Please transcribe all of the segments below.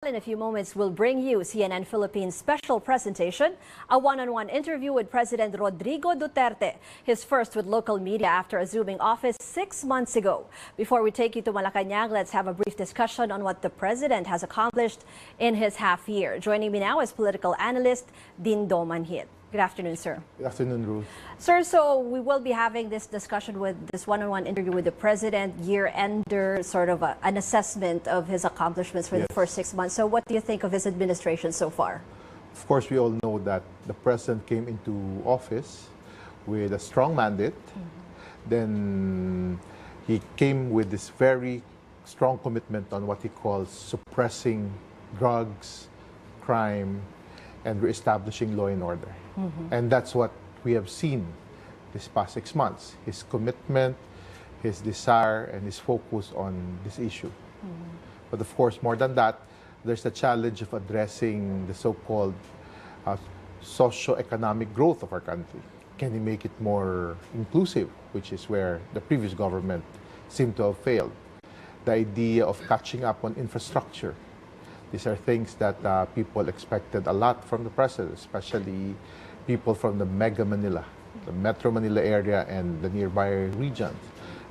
In a few moments, we'll bring you CNN Philippines special presentation, a one-on-one interview with President Rodrigo Duterte, his first with local media after assuming office 6 months ago. Before we take you to Malacanang, let's have a brief discussion on what the president has accomplished in his half year. Joining me now is political analyst Dindo Manhit. Good afternoon, sir. Good afternoon, Ruth. Sir, so we will be having this discussion with this one-on-one interview with the president, year-ender, sort of an assessment of his accomplishments for the first 6 months. So what do you think of his administration so far? Of course, we all know that the president came into office with a strong mandate. Then he came with this very strong commitment on what he calls suppressing drugs, crime, and reestablishing law and order. And that's what we have seen this past 6 months. His commitment, his desire, and his focus on this issue. But of course, more than that, there's the challenge of addressing the so-called socio-economic growth of our country. Can he make it more inclusive, which is where the previous government seemed to have failed? The idea of catching up on infrastructure. These are things that people expected a lot from the president, especially people from the Mega Manila, the Metro Manila area and the nearby regions.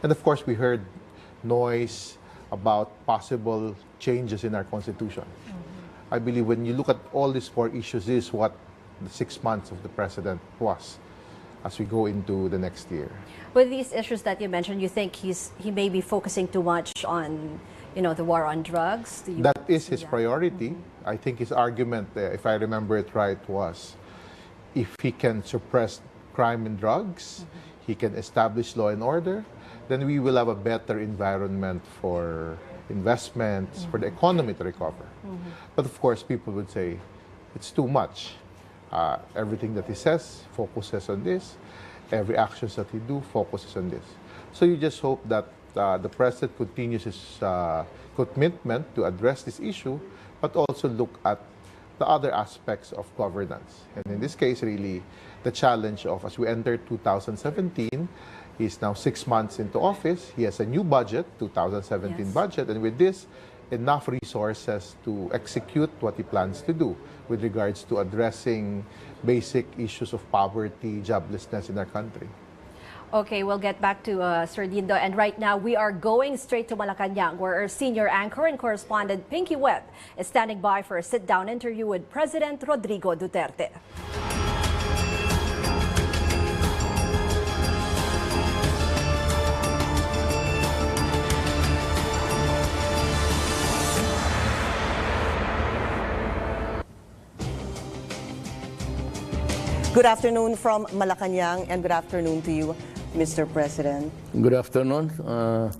And of course, we heard noise about possible changes in our constitution. I believe when you look at all these 4 issues, this is what the 6 months of the president was as we go into the next year. With these issues that you mentioned, you think he may be focusing too much on, the war on drugs? That is his priority. I think his argument, if I remember it right, was if he can suppress crime and drugs, he can establish law and order, then we will have a better environment for investments, for the economy to recover. But of course, people would say it's too much. Everything that he says focuses on this. Every action that he do focuses on this. So you just hope that the president continues his commitment to address this issue, but also look at the other aspects of governance. And in this case, really, the challenge of, as we enter 2017, he's now 6 months into office. He has a new budget, 2017 budget, and with this, enough resources to execute what he plans to do with regards to addressing basic issues of poverty, joblessness in our country. Okay, we'll get back to Sir Dindo. And right now, we are going straight to Malacanang, where our senior anchor and correspondent, Pinky Webb, is standing by for a sit-down interview with President Rodrigo Duterte. Good afternoon from Malacanang, and good afternoon to you, Mr. President. Good afternoon.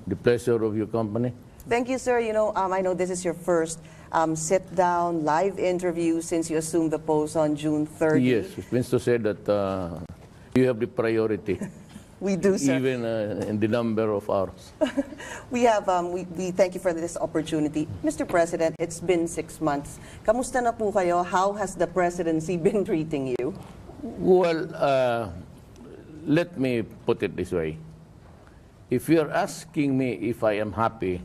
The pleasure of your company. Thank you, sir. I know this is your first sit-down live interview since you assumed the post on June 30. Yes, it means to say that you have the priority. We do, sir. Even in the number of hours. We thank you for this opportunity. Mr. President, it's been 6 months. Kamusta na po kayo? How has the presidency been treating you? Well, let me put it this way. If you're asking me if I am happy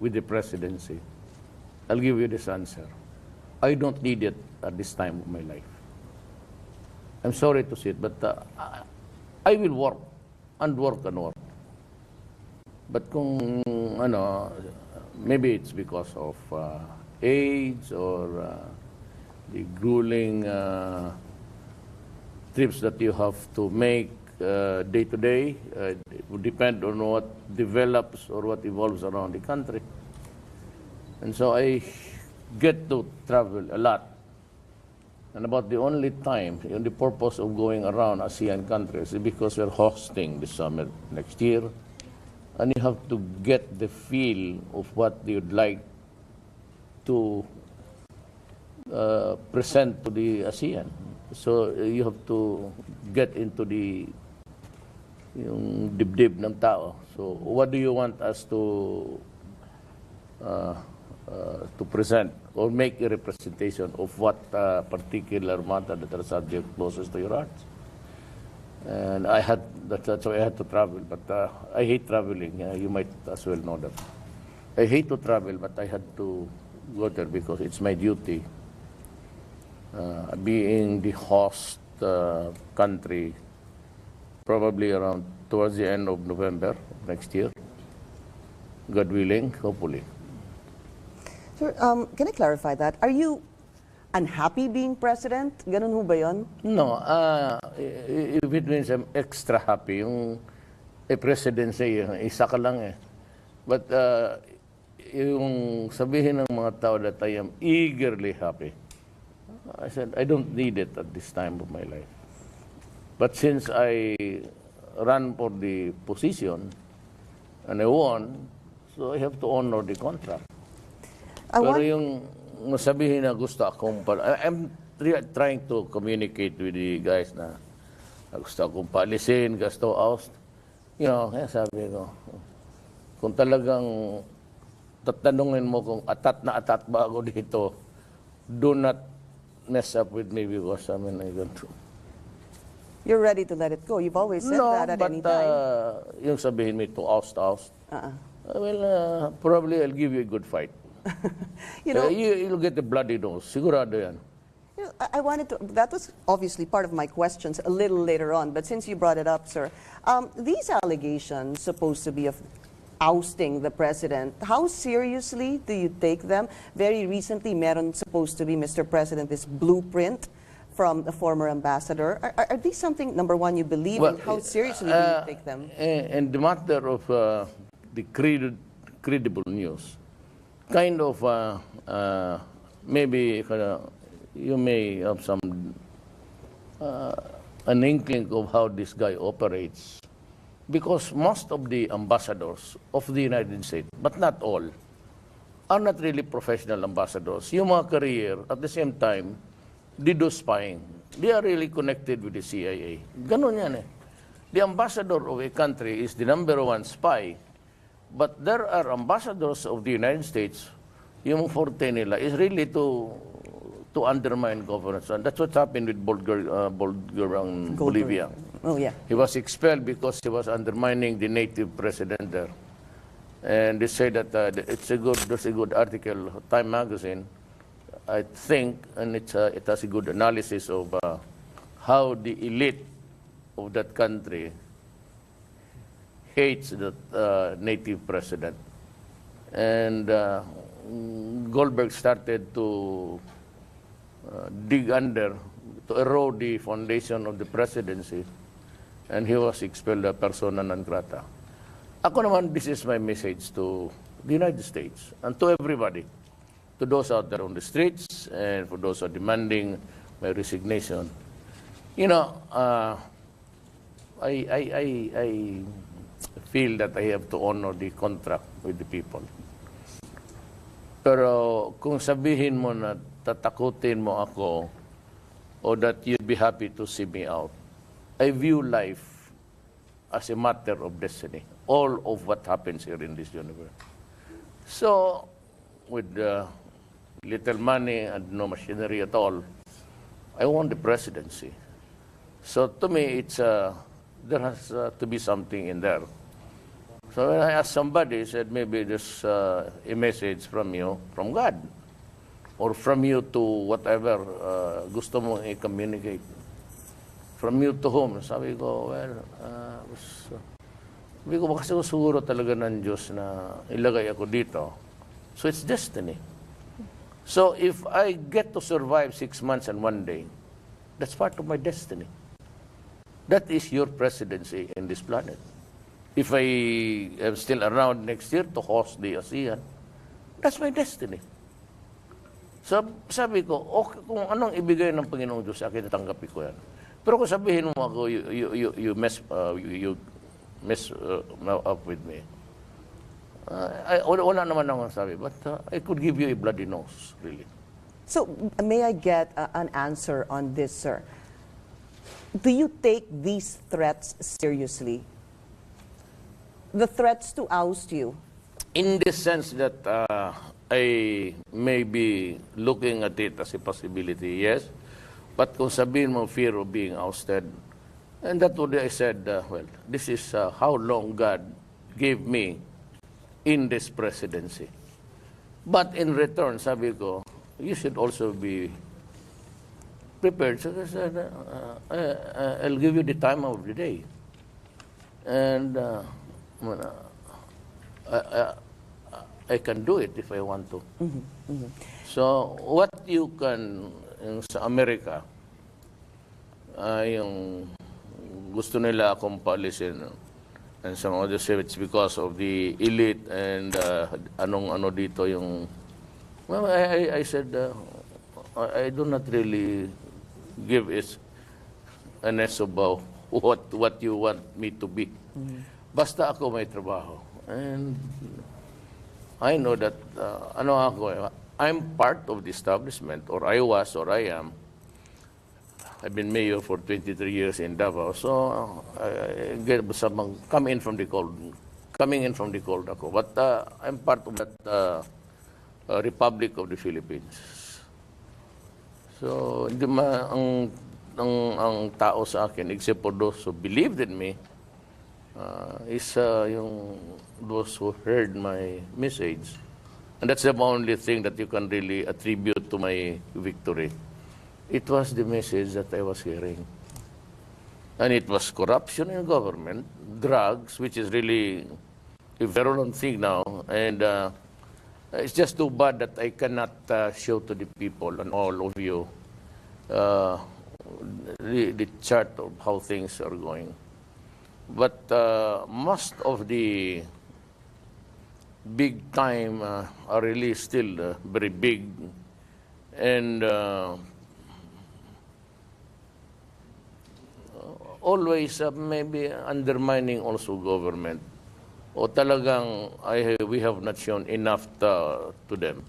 with the presidency, I'll give you this answer. I don't need it at this time of my life. I'm sorry to say it, but I will work and work and work. But kung, maybe it's because of age or the grueling trips that you have to make day to day. It would depend on what develops or what evolves around the country. And so I get to travel a lot. And about the only time, and the purpose of going around ASEAN countries is because we're hosting the summit next year. And you have to get the feel of what you'd like to present to the ASEAN. So you have to get into yung dibdib ng tao. So what do you want us to present or make a representation of what particular matter that are subject closest to your heart? And that's why I had to travel. But I hate traveling. You might as well know that. I hate to travel, but I had to go there because it's my duty. Being the host country, probably around towards the end of November of next year. God willing, hopefully. Sir, can I clarify that? Are you unhappy being president? Ganun ho ba yun? No, if it means I'm extra happy, yung presidency, isa ka lang eh. But yung sabihin ng mga tao that I am eagerly happy, I said, I don't need it at this time of my life. But since I ran for the position and I won, so I have to honor the contract. Pero yung sabihin na gusto akong I'm trying to communicate with the guys na gusto akong paalisin, gusto oust. You know, kaya sabi ko, kung talagang tatanungin mo kung atat na atat ba ako dito, do not mess up with me because I mean, I don't. You're ready to let it go. You've always said that at any time. Yung sabihin mo to oust. Well, probably I'll give you a good fight. You know, you'll get the bloody nose. Sigurado yan. you know, I wanted to, that was obviously part of my questions a little later on, but since you brought it up, sir, these allegations supposed to be of ousting the president, how seriously do you take them? Very recently, meron supposed to be, Mr. President, this blueprint from the former ambassador. Are these something, number one, you believe in? How seriously do you take them? And the matter of the credible news, kind of maybe you may have some an inkling of how this guy operates. Because most of the ambassadors of the United States, but not all, are not really professional ambassadors. Yung mga career, at the same time, they do spying. They are really connected with the CIA. Ganun yan eh. The ambassador of a country is the #1 spy. But there are ambassadors of the United States, yung forte nila is really to undermine governance. And that's what happened with Bolger in Bolivia. Oh, yeah. He was expelled because he was undermining the native president there. And they say that there's a good article, Time Magazine, I think, and it has a good analysis of how the elite of that country hates that native president. And Goldberg started to dig under, to erode the foundation of the presidency, and he was expelled persona non grata. Ako naman, this is my message to the United States and to everybody, to those out there on the streets and for those who are demanding my resignation. You know, I feel that I have to honor the contract with the people. Pero kung sabihin mo na tatakutin mo ako or that you'd be happy to see me out, I view life as a matter of destiny, all of what happens here in this universe. So, with little money and no machinery at all, I won the presidency. So to me, it's there has to be something in there. So when I asked somebody, he said, maybe there's a message from you, from God, or from you to whatever gusto mo i-communicate. From you to whom? Sabi ko, well, sabi ko, kasi siguro talaga ng Diyos na ilagay ako dito. So it's destiny. So if I get to survive 6 months and 1 day, that's part of my destiny. That is your presidency in this planet. If I am still around next year to host the ASEAN, that's my destiny. So, sabi ko, okay, kung anong ibigay ng Panginoong Diyos sa akin, natanggapin ko yan. Pero kung sabihin mo ako, you mess up with me, wala naman akong sabi, but I could give you a bloody nose, really. So, may I get an answer on this, sir? Do you take these threats seriously? The threats to oust you? In the sense that I may be looking at it as a possibility, yes. But kung sabihin mo fear of being ousted, and that's what I said, well, this is how long God gave me in this presidency. But in return, sabi ko, you should also be prepared. So I said, I'll give you the time of the day. And I can do it if I want to. So what you can, sa Amerika, yung gusto nila akong paalisin, and some others say it's because of the elite and anong-ano dito yung... Well, I said, I do not really give an S about what you want me to be. Basta ako may trabaho. And I know that, I'm part of the establishment, or I was, or I am. I've been mayor for 23 years in Davao, so coming in from the cold ako. But I'm part of that Republic of the Philippines. So ang tao sa akin, except for those who believed in me, is yung those who heard my message. And that's the only thing that you can really attribute to my victory. It was the message that I was hearing. And it was corruption in government, drugs, which is really a virulent thing now. And it's just too bad that I cannot show to the people and all of you the chart of how things are going. But most of the big time are really still very big, and always maybe undermining also government, o talagang we have not shown enough to them.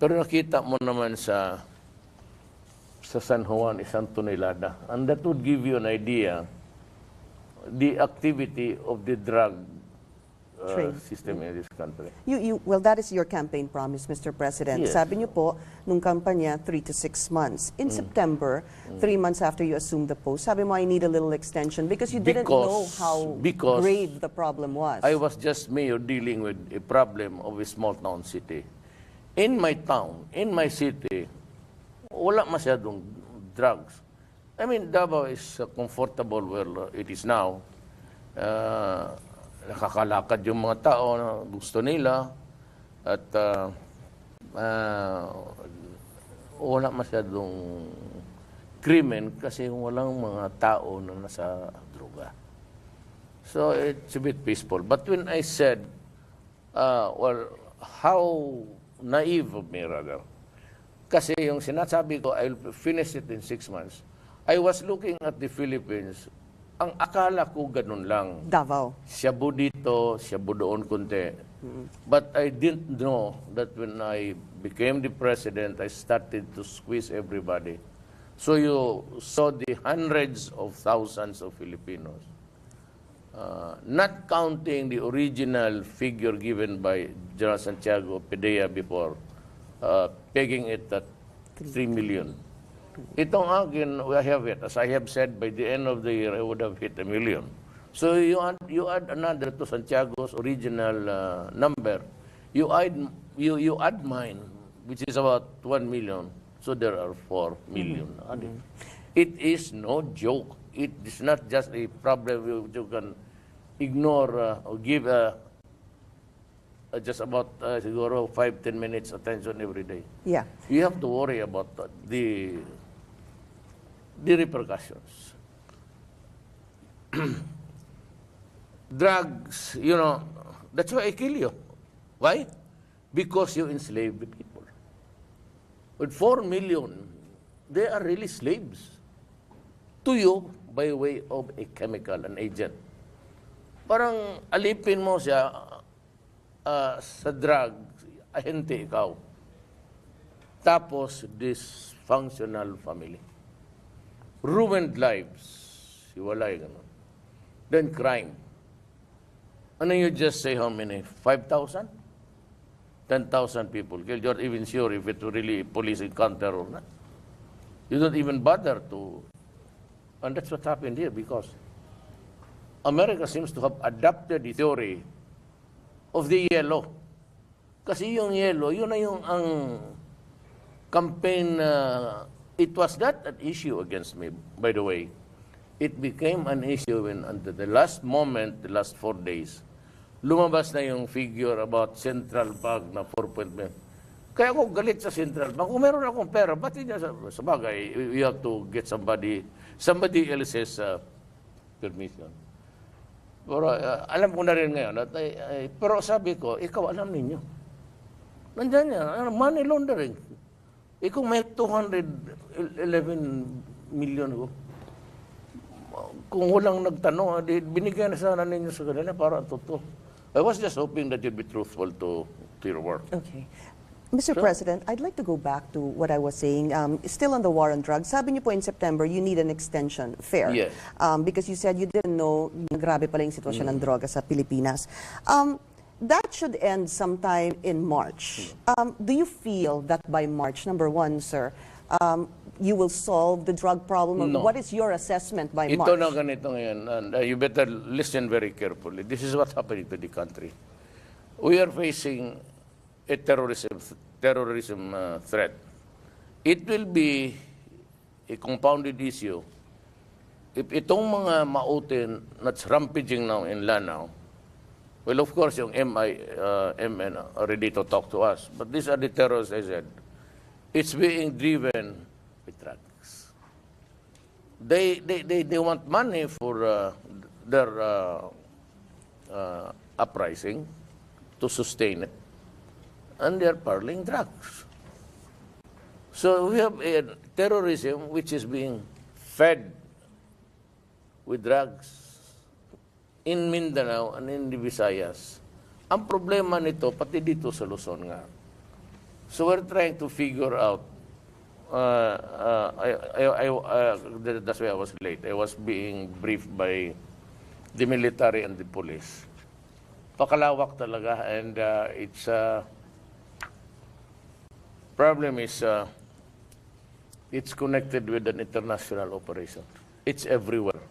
Pero nakita mo naman sa San Juan, isang tonelada, and that would give you an idea the activity of the drug system in this country. Well, that is your campaign promise, Mr. President. Yes. Sabi niyo po, nung kampanya, 3 to 6 months. In September, 3 months after you assumed the post, sabi mo, I need a little extension because you didn't know how grave the problem was. I was just mayor dealing with a problem of a small town city. In my town, in my city, wala masyadong drugs. I mean, Davao is comfortable where it is now. Nakakalakad yung mga tao na gusto nila at wala masyadong krimen kasi walang mga tao na nasa droga. So it's a bit peaceful. But when I said, well, how naive of me rather, kasi yung sinasabi ko, I'll finish it in 6 months. I was looking at the Philippines. Ang akala ko ganun lang. Davao. Shabu dito, shabu doon kunti. But I didn't know that when I became the president, I started to squeeze everybody. So you saw the hundreds of thousands of Filipinos. Not counting the original figure given by General Santiago Pedea before, pegging it at 3 million. Itong akin, I have it. As I have said, by the end of the year, I would have hit 1 million. So you add another to Santiago's original number. You add mine, which is about 1 million. So there are 4 million. It is no joke. It is not just a problem you can ignore or give just about siguro 5-10 minutes attention every day. Yeah. You have to worry about the repercussions. Drugs, that's why I kill you. Why? Because you enslave the people. With 4 million, they are really slaves to you by way of a chemical, an agent. Parang alipin mo siya sa drug, ahente ikaw. Tapos, dysfunctional family. Ruined lives. Hiwalay ganun. Then crime. Ano you just say how many? 5,000? 10,000 people killed. You're not even sure if it really police encounter or not. You don't even bother to. And that's what happened here because America seems to have adopted the theory of the yellow. Kasi yung yellow, yun na yung ang campaign, it was not an issue against me, by the way. It became an issue when under the last moment, the last 4 days, lumabas na yung figure about Central Bank na 4.5. Kaya ako galit sa Central Bank. Kung meron akong pera, ba't hindi sa bagay, you have to get somebody else's permission. Pero alam ko na rin ngayon, pero sabi ko, ikaw alam ninyo. Nandiyan yan, money laundering. Ikaw may 211 million ko. Kung walang nagtanong, binigyan na sana ninyo sa kanila para totoo. I was just hoping that you'd be truthful to your work. Okay. Mr. President, I'd like to go back to what I was saying. Still on the war on drugs, sabi niyo po in September, you need an extension. Fair. Yes. Because you said you didn't know grabe pala yung sitwasyon ng droga sa Pilipinas. That should end sometime in March. Do you feel that by March, number one, sir, you will solve the drug problem? No. What is your assessment by March? Ito na ganito ngayon, and you better listen very carefully. This is what's happening to the country. We are facing a terrorism threat. It will be a compounded issue if itong mga mautin that's rampaging now in Lanao. Well, of course, yung MN are ready to talk to us. But these are the terrorists, I said. It's being driven with drugs. They want money for their uprising to sustain it. And they're peddling drugs. So we have a terrorism which is being fed with drugs in Mindanao and in the Visayas. Ang problema nito, pati dito sa Luzon nga. So we're trying to figure out, that's why I was late. I was being briefed by the military and the police. Pakalawak talaga, and it's problem is it's connected with an international operation. It's everywhere.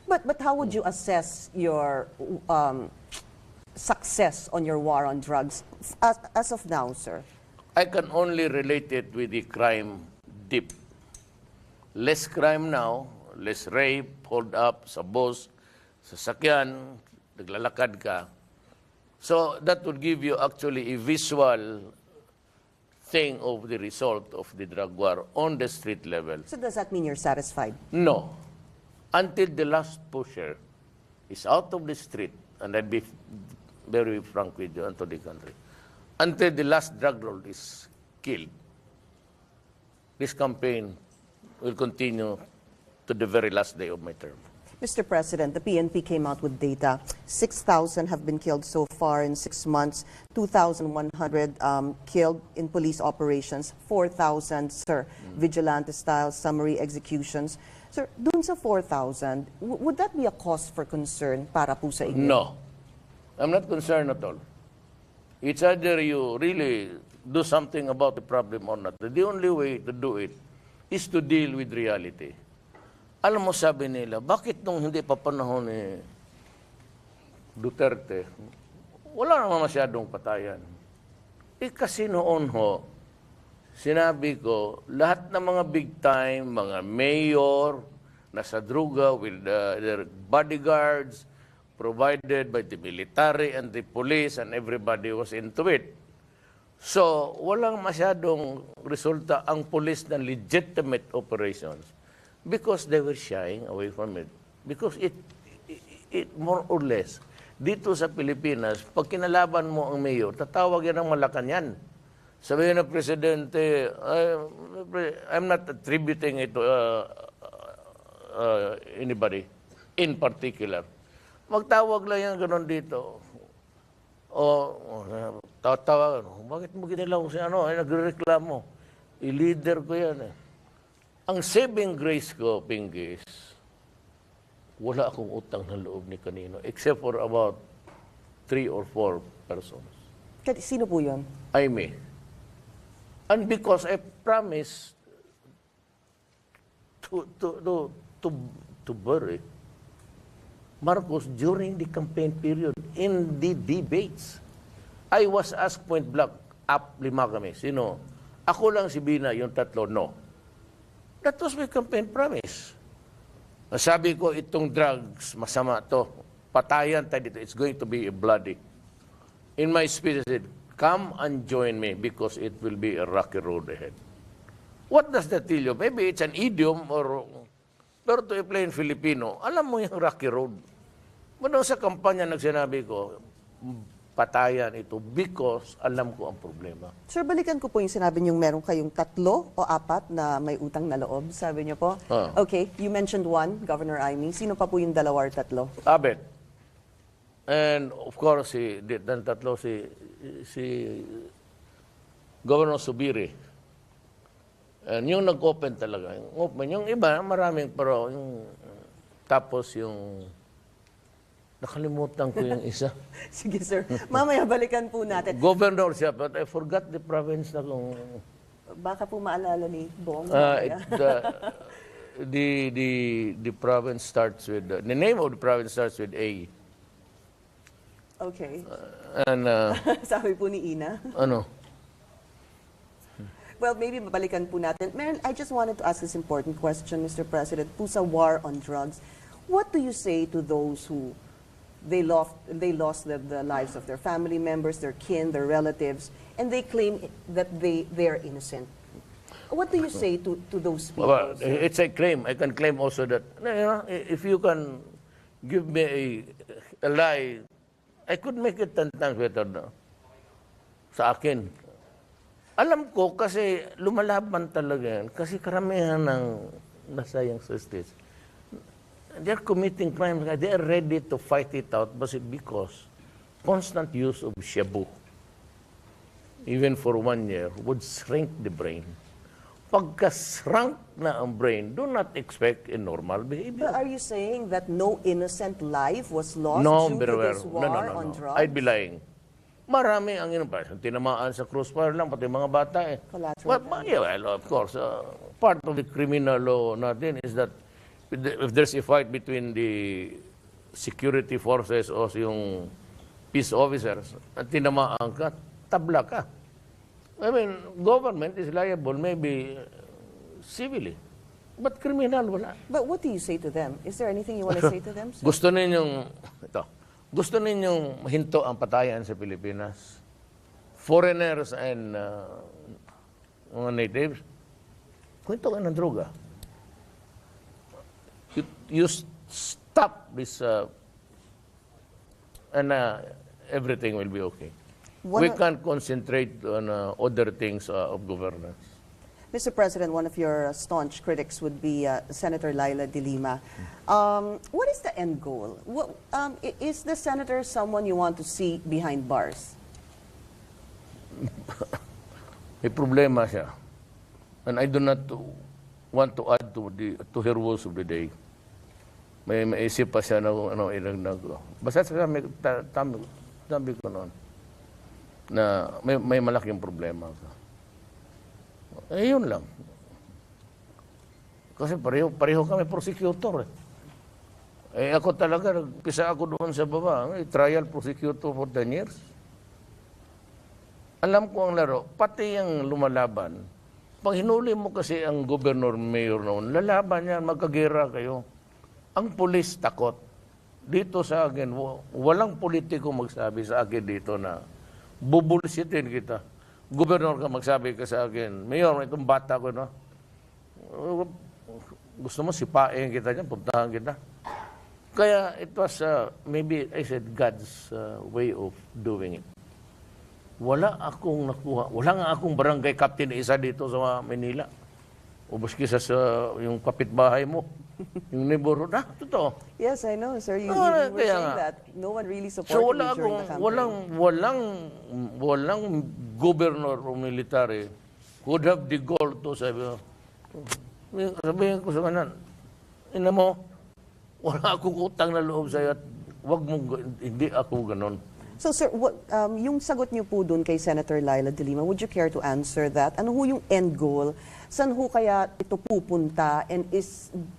But how would you assess your success on your war on drugs as of now, sir? I can only relate it with the crime dip. Less crime now, less rape, hold up, sa bus, sasakyan, naglalakad ka. So that would give you actually a visual thing of the result of the drug war on the street level. So does that mean you're satisfied? No. Until the last pusher is out of the street, and I'd be very frank with you and to the country, until the last drug lord is killed, this campaign will continue to the very last day of my term. Mr. President, the PNP came out with data. 6,000 have been killed so far in 6 months, 2,100 killed in police operations, 4,000, sir, vigilante-style summary executions. Sir, dun sa 4,000, would that be a cause for concern para po sa inyo? No. I'm not concerned at all. It's either you really do something about the problem or not. The only way to do it is to deal with reality. Alam mo, sabi nila, bakit nung hindi pa panahon ni Duterte, wala naman masyadong patayan. Kasi noon ho, sinabi ko, lahat ng mga big time, mga mayor, nasa druga with their bodyguards, provided by the military and the police, and everybody was into it. So, walang masyadong resulta ang police ng legitimate operations because they were shying away from it. Because it more or less, dito sa Pilipinas, pag kinalaban mo ang mayor, tatawag yan ng Malacanang. Sabihin ng Presidente, I'm not attributing it to anybody in particular. Magtawag lang yan gano'n dito. Tawag, bakit mo ginilaw si ano? Nagre-reklamo. I-leader ko yan eh. Ang saving grace ko, Pinggis, wala akong utang na loob ni kanino except for about 3 or 4 persons. Sino po yun? I may. And because I promised to bury Marcos during the campaign period in the debates. I was asked point blank, lima kami. Sino? Ako lang, si Bina, yung tatlo, no. That was my campaign promise. Sabi ko, itong drugs, masama to. Patayan tayo dito. It's going to be a bloody. In my speech, I said, come and join me because it will be a rocky road ahead. What does that tell you? Maybe it's an idiom pero to a plain Filipino, alam mo yung rocky road. Mano sa kampanya nagsinabi ko, patayan ito because alam ko ang problema. Sir, balikan ko po yung sinabi niyong meron kayong 3 o 4 na may utang na loob, sabi niyo po. Okay, you mentioned one, Governor Aimee. Sino pa po yung 2 or 3? Abet. And of course, si Governor Subiri. And yung nag-open talaga. Yung iba, maraming, pero tapos yung nakalimutan ko yung isa. Sige, sir. Mamaya balikan po natin. Governor siya, but I forgot the province na kung... Baka po maalala ni Bong. The province starts with... the name of the province starts with A. Okay. And... Sabi po ni Ina. Ano? Well, maybe babalikan po natin. Meron, I just wanted to ask this important question, Mr. President. Po sa war on drugs, what do you say to those who they lost the lives of their family members, their kin, their relatives, and they claim that they are innocent? What do you say to those people? Well, it's a claim. I can claim also that, if you can give me a lie, I could make it 10 times better sa akin. Alam ko kasi lumalaban talaga yan. Kasi karamihan ng nasayang justice, they're committing crimes. They are ready to fight it out because constant use of shabu, even for 1 year, would shrink the brain. Pagka-shrunk na ang brain, do not expect a normal behavior. But are you saying that no innocent life was lost due to this war on drugs? I'd be lying. Marami ang tinamaan sa crossfire lang, pati mga bata eh. Well, of course, part of the criminal law natin is that if there's a fight between the security forces o yung peace officers, at tinamaan ka, tabla ka. I mean, government is liable maybe civilly, but criminal wala. But what do you say to them? Is there anything you want to say to them, sir? Gusto ninyong hinto ang patayan sa Pilipinas? Foreigners and mga natives, hinto ka ng droga. You stop this and everything will be okay. We can't concentrate on other things of governance. Mr. President, one of your staunch critics would be Senator Laila De Lima. What is the end goal? Is the senator someone you want to see behind bars? May problema siya. And I do not want to add to her rules of the day. May maisip pa siya na basta sabi ko noon na may malaking problema ka. Yun lang. Kasi pareho kami prosecutor. Ako talaga, nagpisa ako doon sa baba, trial prosecutor for 10 years. Alam ko ang laro, pati yung lumalaban. Pag hinuli mo kasi ang governor, mayor noon, lalaban yan, magkagera kayo. Ang pulis takot. Dito sa akin, walang politiko magsabi sa akin dito na bubulsitin kita. Gobernador ka magsabi ka sa akin, Mayor, itong bata ko, no? Gusto mo sipain kita dyan, puntahan kita. Kaya it was, maybe I said, God's way of doing it. Wala akong nakuha. Wala nga akong barangay captain na isa dito sa Manila. Ubus kisa sa yung kapitbahay mo. Yung neighborhood. Totoo. Yes, I know, sir. You were saying that. No one really supported you during the campaign. Walang governor o military would have the goal to sabihin ko sa kanan, ina mo, wala akong utang na loob sa'yo at hindi ako ganon. So, sir, yung sagot niyo po dun kay Senator Laila De Lima, would you care to answer that? Ano ho yung end goal? Saan ho kaya ito pupunta? And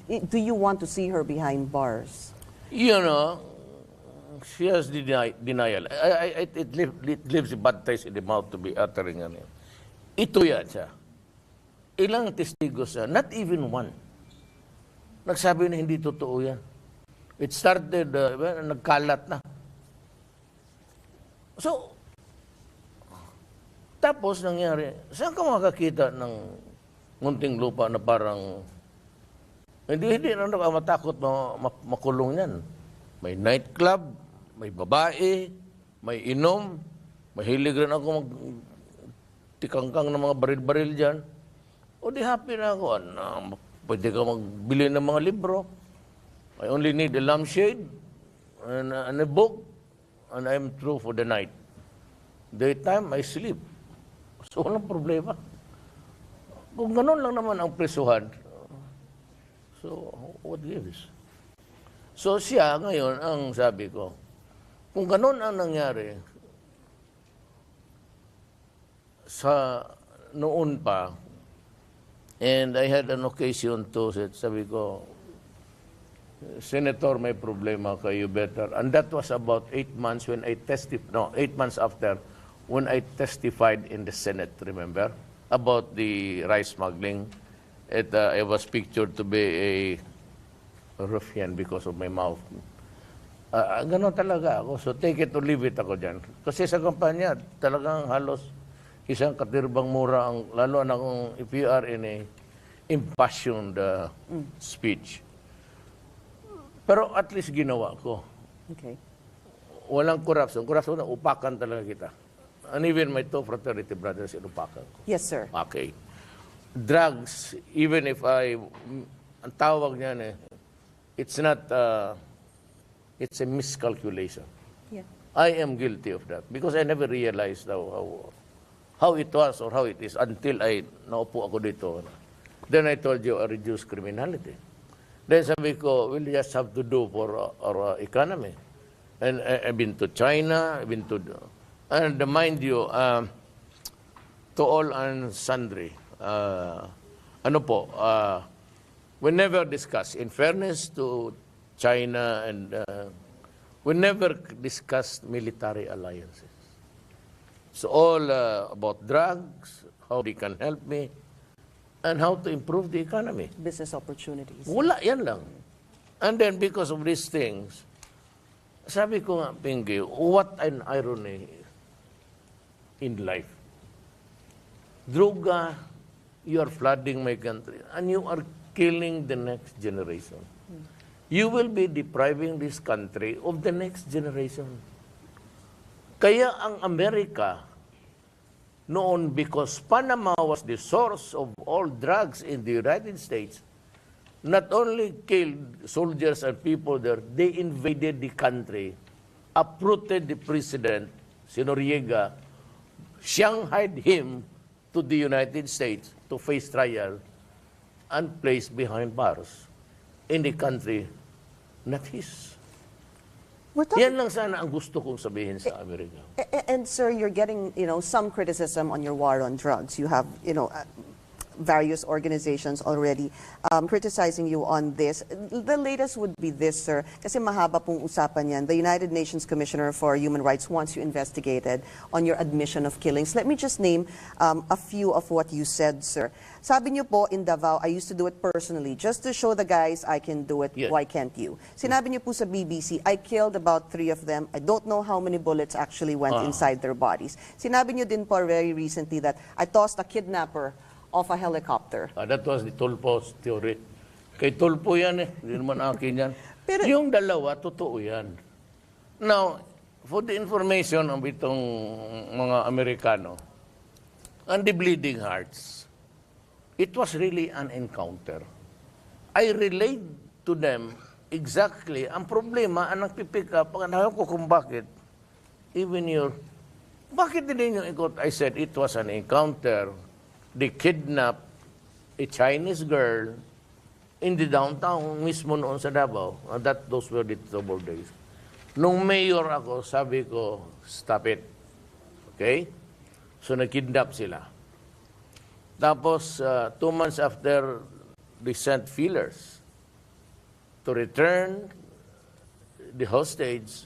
do you want to see her behind bars? You know, she has denial. It leaves a bad taste in the mouth to be uttering ano yun. Ito yan siya. Ilang testigos siya, not even one. Nagsabi na hindi totoo yan. It started, nagkalat na. So, tapos nangyari, saan ka makakita ng munting lupa na parang hindi na matakot makulong yan. May nightclub, may babae, may inom, mahilig rin ako magtikangkang ng mga baril-baril dyan. O di happy na ako. Pwede ka magbili ng mga libro. I only need a lampshade and a book and I'm through for the night. Daytime, I sleep. So, walang problema. Kung ganun lang naman ang presuhan, so, what gives? So, siya ngayon, ang sabi ko, kung ganun ang nangyari, sa noon pa, and I had an occasion to, sabi ko, Senator, may problema kayo better. And that was about 8 months when I testified, no, 8 months after, when I testified in the Senate, remember? About the rice smuggling. I was pictured to be a ruffian because of my mouth. Ganon talaga ako. So take it or leave it ako dyan. Kasi sa kampanya, talagang halos isang katirbang mura, lalo na kung if you are in a impassioned speech. Pero at least ginawa ko. Okay. Walang corruption. Corruption, upakan talaga kita. And even my two fraternity brothers, inupakan ko. Yes, sir. Okay. Drugs, even if ang tawag niyan it's not, it's a miscalculation. Yeah. I am guilty of that because I never realized how it was or how it is until I naupo ako dito. Then I told you, reduce criminality. Then sabi ko, we'll just have to do for our economy. And I've been to China, I've been to, and mind you, to all and sundry, we never discuss, in fairness to China, and we never discussed military alliances. It's all about drugs, how they can help me, and how to improve the economy. Business opportunities. Wala, yan lang. And then because of these things, sabi ko nga, Pinky, what an irony in life. Druga, you are flooding my country, and you are killing the next generation. You will be depriving this country of the next generation. Kaya ang Amerika, noon, because Panama was the source of all drugs in the United States, not only killed soldiers and people there, they invaded the country, uprooted the president, si Noriega, shanghaied him to the United States to face trial and placed behind bars in the country not his. Yan lang sana ang gusto kong sabihin sa Amerika. And sir, you're getting, some criticism on your war on drugs. You have, various organizations already criticizing you on this. The latest would be this, sir, kasi mahaba pong usapan yan. The United Nations Commissioner for Human Rights wants you investigated on your admission of killings. Let me just name a few of what you said, sir. Sabi niyo po in Davao, I used to do it personally just to show the guys I can do it. Yes. Why can't you? Sinabi niyo po sa BBC, I killed about 3 of them. I don't know how many bullets actually went inside their bodies. Sinabi niyo din po very recently that I tossed a kidnapper off a helicopter. That was the Tulpo's theory. Kay Tulpo yan hindi naman akin yan. Pero, yung dalawa, totoo yan. Now, for the information of itong mga Amerikano, and the bleeding hearts, it was really an encounter. I relayed to them exactly ang problema, ang nagpipick up, ang ko kung bakit, bakit din yung ikot? I said it was an encounter. They kidnapped a Chinese girl in the downtown, mismo noon sa Davao. Those were the trouble days. Nung mayor ako, sabi ko, stop it. Okay? So, nag-kidnap sila. Tapos, 2 months after, they sent feelers to return the hostage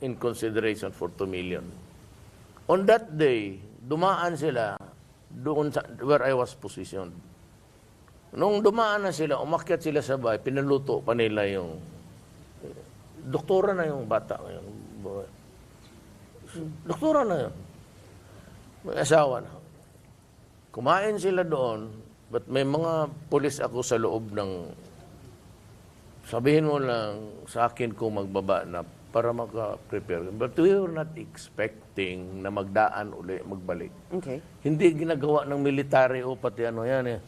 in consideration for 2 million. On that day, dumaan sila doon sa, where I was positioned. Nung dumaan na sila, umakyat sila sa bahay, pinaluto pa nila yung, doktora na yung bata ngayon. Doktora na yun. May asawa na. Kumain sila doon, but may mga pulis ako sa loob ng, sabihin mo lang sa akin kung magbaba na para maka-prepare. But we were not expecting na magdaan uli, magbalik. Okay. Hindi ginagawa ng military o pati ano yan eh.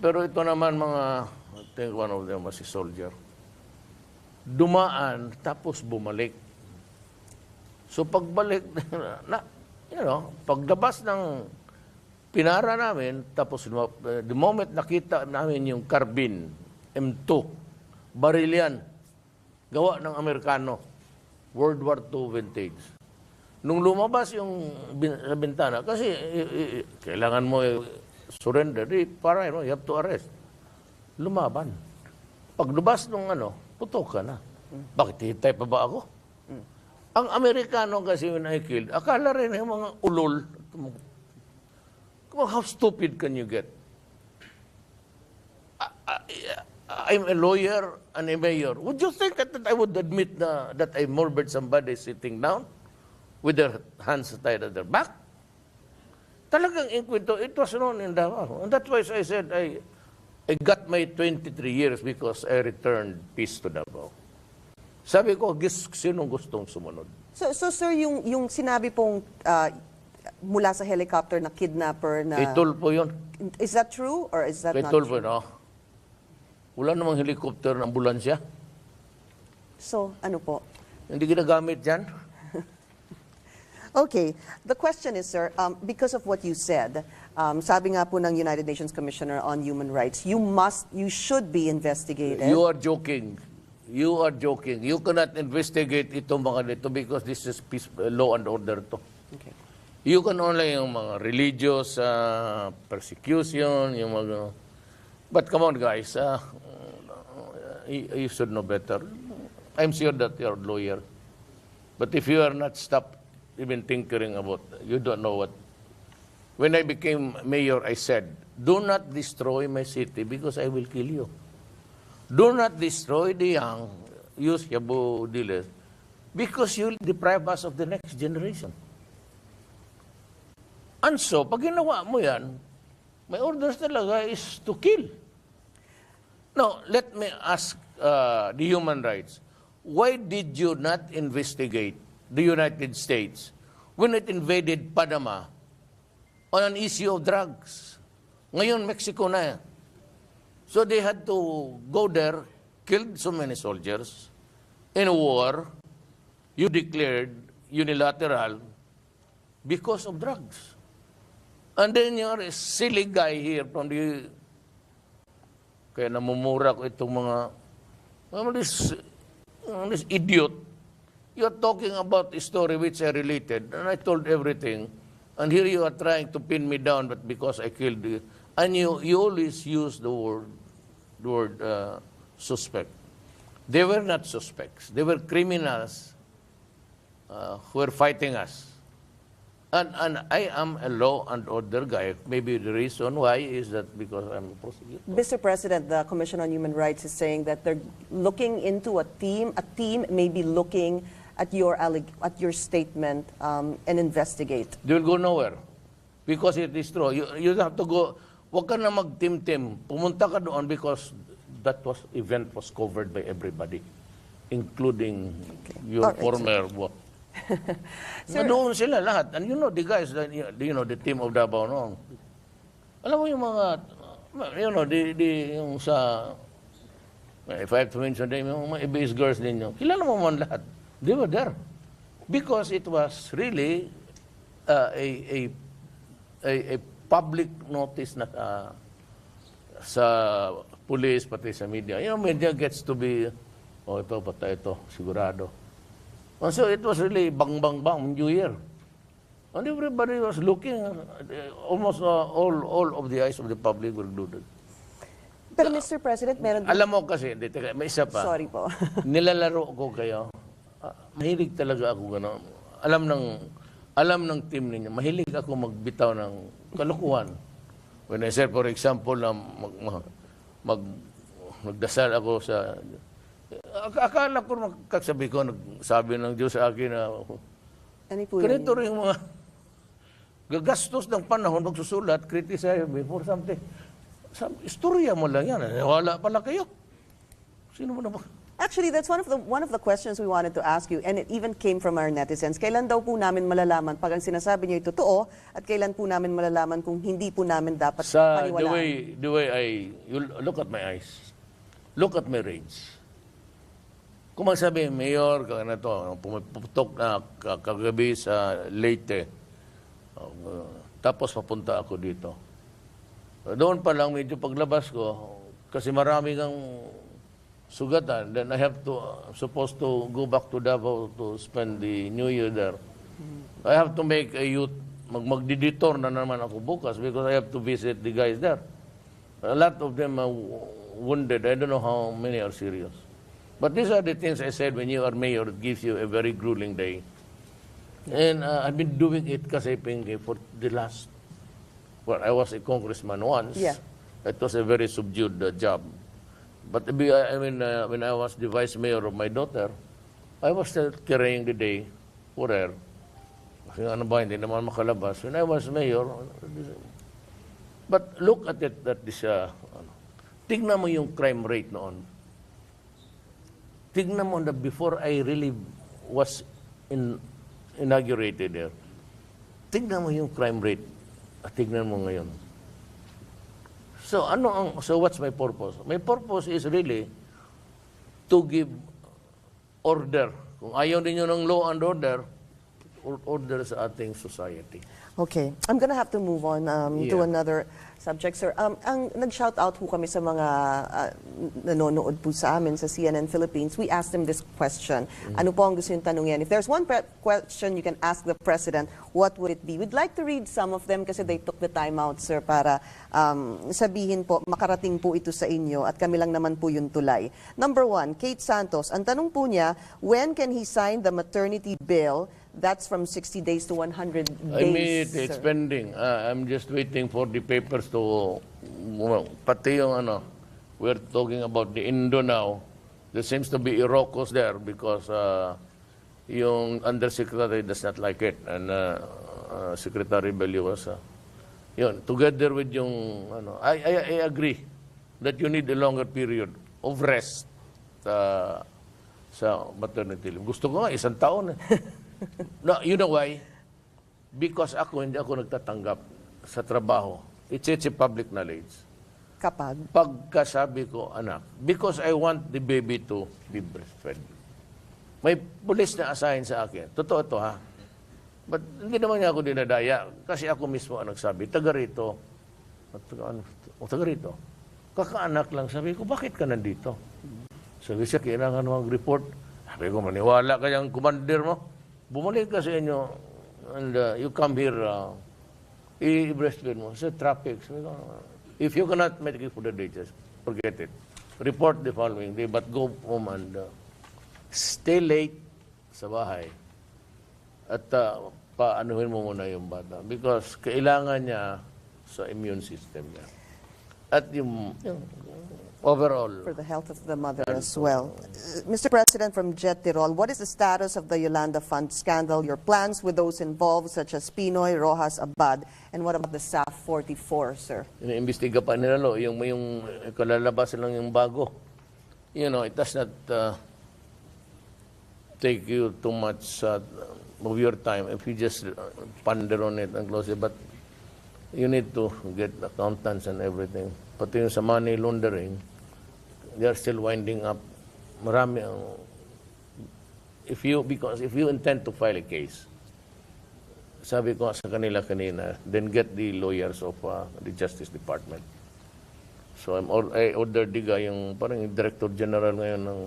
Pero ito naman mga, I think one of them was a soldier. Dumaan, tapos bumalik. So pagbalik, paglabas ng pinara namin, tapos the moment nakita namin yung carbine, M2, baril yan, gawa ng Amerikano, World War II vintage. Nung lumabas yung sa bintana, kasi kailangan mo surrender, para you have to arrest. Lumaban. Paglabas nung putok ka na. Bakit hitay pa ba ako? Ang Amerikano kasi when I killed, akala rin yung mga ulol, how stupid can you get? I'm a lawyer and a mayor. Would you think that I would admit that I murdered somebody sitting down with their hands tied at their back? Talagang inkwento, it was known in Davao. And that's why I said I got my 23 years because I returned peace to Davao. Sabi ko, sinong gustong sumunod? So sir, yung sinabi pong mula sa helicopter na kidnapper na... Itol po yun. Is that true or is that not Itol true? po, no? Wala namang helicopter ng ambulansya. So, ano po? Hindi ginagamit dyan. Okay. The question is, sir, because of what you said, sabi nga po ng United Nations Commissioner on Human Rights, you should be investigated. You are joking. You are joking. You cannot investigate itong mga dito because this is peace, law and order to. Okay. You can only yung mga religious persecution, yung mga... But come on, guys. You should know better. I'm sure that you're a lawyer. But if you are not stopped even tinkering about, you don't know what. When I became mayor, I said, do not destroy my city because I will kill you. Do not destroy the young, use Yabu dealers, because you will deprive us of the next generation. And so, pag ginawa mo yan, my orders talaga is to kill. Now, let me ask the human rights. Why did you not investigate the United States when it invaded Panama on an issue of drugs? Ngayon, Mexico na. So they had to go there, killed so many soldiers. In a war, you declared unilateral because of drugs. And then you're a silly guy here from the... Kaya namumura ko itong mga... This idiot. You're talking about a story which I related, and I told everything. And here you are trying to pin me down, but because I killed you. And you always use the word suspect. They were not suspects. They were criminals who were fighting us. And I am a law and order guy. Maybe the reason why is that because I'm a prosecutor. Mr. President, the Commission on Human Rights is saying that they're looking into a team may be looking at your statement and investigate. They will go nowhere because it is true. You have to go, wag ka na mag-tim-tim. Pumunta ka doon because that event was covered by everybody, including your former work. Doon sila lahat. And you know the guys, the team of Davao noon. Alam mo yung mga, yung sa, if I have to mention them, yung mga ABS girls din yun. Kilala mo man lahat. They were there. Because it was really a public notice na sa police, pati sa media. Media gets to be, ito, patay ito, sigurado. And so it was really bang, bang, bang, New Year. And everybody was looking, almost all of the eyes of the public were glued. Pero Mr. President, meron... Alam mo kasi, may isa pa. Sorry po. Nilalaro ko kayo. mahilig talaga ako gano'n. Alam ng team ninyo, mahilig ako magbitaw ng kalokohan. When I said, for example, na magdasal ako sa... Akala ko, magkasabi ko, nagsabi ng Diyos sa akin na Ano po yun? ganito rin yung mga gagastos ng panahon, magsusulat, criticize me for something. Istorya mo lang yan. Wala pala kayo. Sino mo na ba? Actually, that's one of the questions we wanted to ask you, and it even came from our netizens. Kailan daw po namin malalaman pag ang sinasabi niyo ay totoo, at kailan po namin malalaman kung hindi po namin dapat paniwalaan? The way you look at my eyes, look at my rage. Kung magsabi, Mayor, puputok na kagabi sa Leyte, tapos papunta ako dito. Doon pa lang, medyo paglabas ko, kasi marami kang sugatan, then I have to, supposed to go back to Davao to spend the New Year there. I have to make a youth, magdidetour na naman ako bukas because I have to visit the guys there. A lot of them are wounded. I don't know how many are serious. But these are the things I said when you are mayor, it gives you a very grueling day. And I've been doing it kasi for the last, well, I was a congressman once. Yeah. It was a very subdued job. But I mean, when I was the vice mayor of my daughter, I was still carrying the day for her. Kasi ano ba, hindi naman makalabas. When I was mayor, but look at it, that this, tignan mo yung crime rate noon. Tignan mo na before I really was inaugurated there. Tignan mo yung crime rate. At tignan mo ngayon. So what's my purpose? My purpose is really to give order. Kung ayaw ninyo ng law and order sa ating society. Okay. I'm gonna have to move on to another subject, sir. Ang nag-shout out po kami sa mga nanonood po sa amin sa CNN Philippines. We asked them this question. Ano po ang gusto yung tanungin? If there's one question you can ask the President, what would it be? We'd like to read some of them kasi they took the time out, sir, para sabihin po, makarating po ito sa inyo at kami lang naman po yung tulay. Number one, Kate Santos. Ang tanong po niya, when can he sign the maternity bill? That's from 60 days to 100 days. I mean, it's pending. I'm just waiting for the papers to, pati yung we're talking about the Indo now. There seems to be a raucous there because yung undersecretary does not like it. And Secretary Belli was, together with yung, I agree that you need a longer period of rest sa maternity leave. Gusto ko nga, 1 taon. No, you know why? Because hindi ako nagtatanggap sa trabaho. It's a public knowledge. Pagkasabi ko, anak, because I want the baby to be breastfed. May pulis na assign sa akin. Totoo ito, ha? But hindi naman niya ako dinadaya. Kasi ako mismo ang nagsabi, taga rito. Taga rito. Kakaanak lang. Sabi ko, bakit ka nandito? Sabi siya, kailangan mag-report. Sabi ko, maniwala kayang commander mo. Bumalik ka sa inyo, and you come here, i-breastfeed mo. Sa traffic. If you cannot make it for the day, just forget it. Report the following day, but go home and stay late sa bahay. At paanuhin mo muna yung bata. Because kailangan niya sa immune system niya. At yung overall. For the health of the mother as well. Mr. President, from Jet Tirol, what is the status of the Yolanda Fund scandal? Your plans with those involved, such as Pinoy, Rojas, Abad, and what about the SAF 44, sir? Iniimbestiga pa nila, yung kalalabas lang yung bago. It does not take you too much of your time if you just ponder on it and close it. But you need to get accountants and everything. Pati yung sa money laundering, they are still winding up. Marami because if you intend to file a case, sabi ko sa kanila kanina, then get the lawyers of the Justice Department. So I ordered yung parang yung Director General ngayon ng,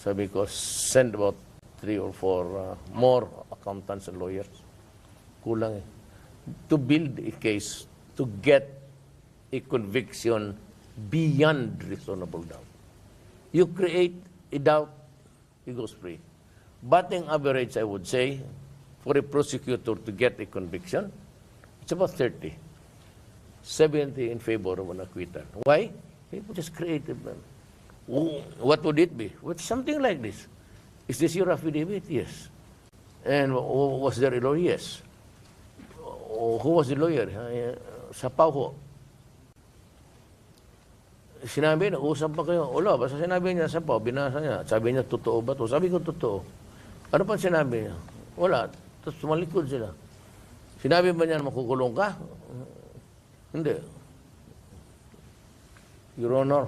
sabi ko, send about 3 or 4 more accountants and lawyers. Kulang eh. To build a case, to get a conviction beyond reasonable doubt. You create a doubt, he goes free. batting average, I would say, for a prosecutor to get a conviction, it's about 30. 70 in favor of an acquittal. Why? He just created them. What would it be? With something like this. Is this your affidavit? Yes. And was there a lawyer? Yes. Who was the lawyer? Sa Pauho. Sinabi, nag-usap pa kayo. Wala, basta sinabi niya sa Pau, binasa niya. Sabi niya, totoo ba to? Sabi ko, totoo. Ano pa sinabi niya? Wala. Tapos tumalikod sila. Sinabi ba niya na makukulong ka? Hindi. Your Honor,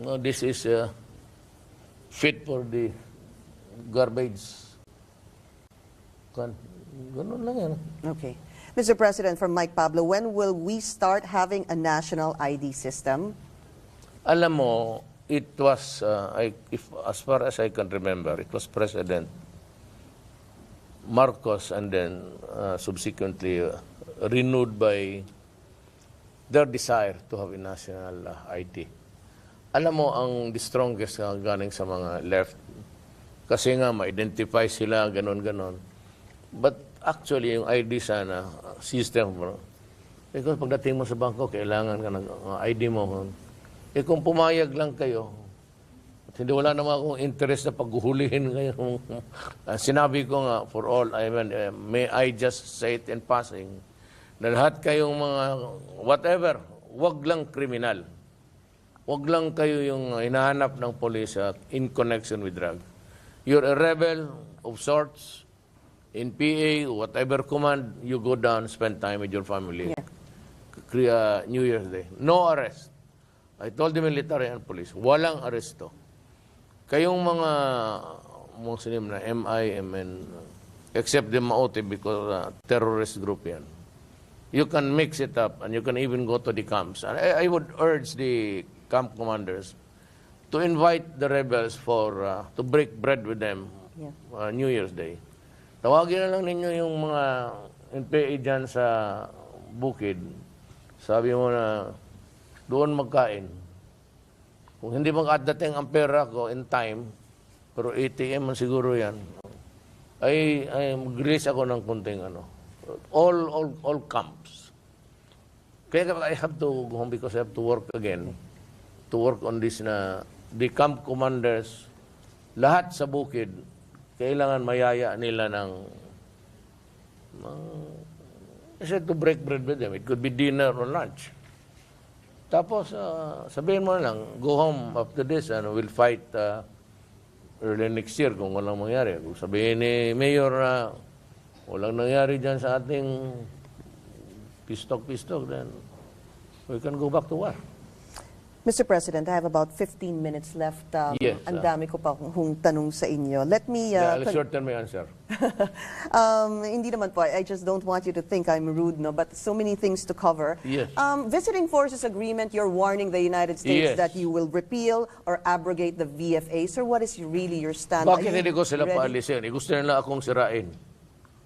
no, this is fit for the garbage. Ganun lang yan. Okay. Mr. President, from Mike Pablo, when will we start having a national ID system? Alam mo, it was, as far as I can remember, it was President Marcos and then subsequently renewed by their desire to have a national ID. Alam mo, ang the strongest galing sa mga left, kasi nga ma-identify sila, ganon-ganon. But actually, yung ID sana, system mo, because pagdating mo sa bangko, kailangan ka ng ID mo. Eh kung pumayag lang kayo, at hindi wala naman akong interest na paghuhulihin kayo. Sinabi ko nga, for all, I mean, may I just say it in passing, na lahat kayong mga whatever, wag lang kriminal. Wag lang kayo yung hinahanap ng police in connection with drug. You're a rebel of sorts, in PA, whatever command, you go down, spend time with your family. Yeah. New Year's Day. No arrest. I told the military and police, walang aresto. Kayong mga Muslim na MI, MN, except the Maote because terrorist group yan. You can mix it up and you can even go to the camps. And I would urge the camp commanders to invite the rebels to break bread with them New Year's Day. Tawagin na lang ninyo yung mga NPA dyan sa bukid. Sabi mo na doon magkain. Kung hindi magkadating ang pera ko in time, pero ATM man siguro yan, ay mag-release ako ng kunting all camps. Kaya I have to go home because I have to work again, to work on this na the camp commanders, lahat sa bukid, kailangan mayaya nila ng to break bread with them. It could be dinner or lunch. Tapos, sabihin mo na lang, go home after this and we'll fight early next year kung walang mangyari. Kung sabihin ni Mayor na walang nangyari dyan sa ating pistok-pistok, then we can go back to war. Mr. President, I have about 15 minutes left. Yes. Ang dami ko pa kung tanong sa inyo. Let me... I'll shorten my answer. Hindi naman po. I just don't want you to think I'm rude, no? But so many things to cover. Yes. Visiting Forces Agreement, you're warning the United States Yes. that you will repeal or abrogate the VFA. Sir, what is really your stand? Bakit hindi ko sila paalisin? Gusto nila akong sirain.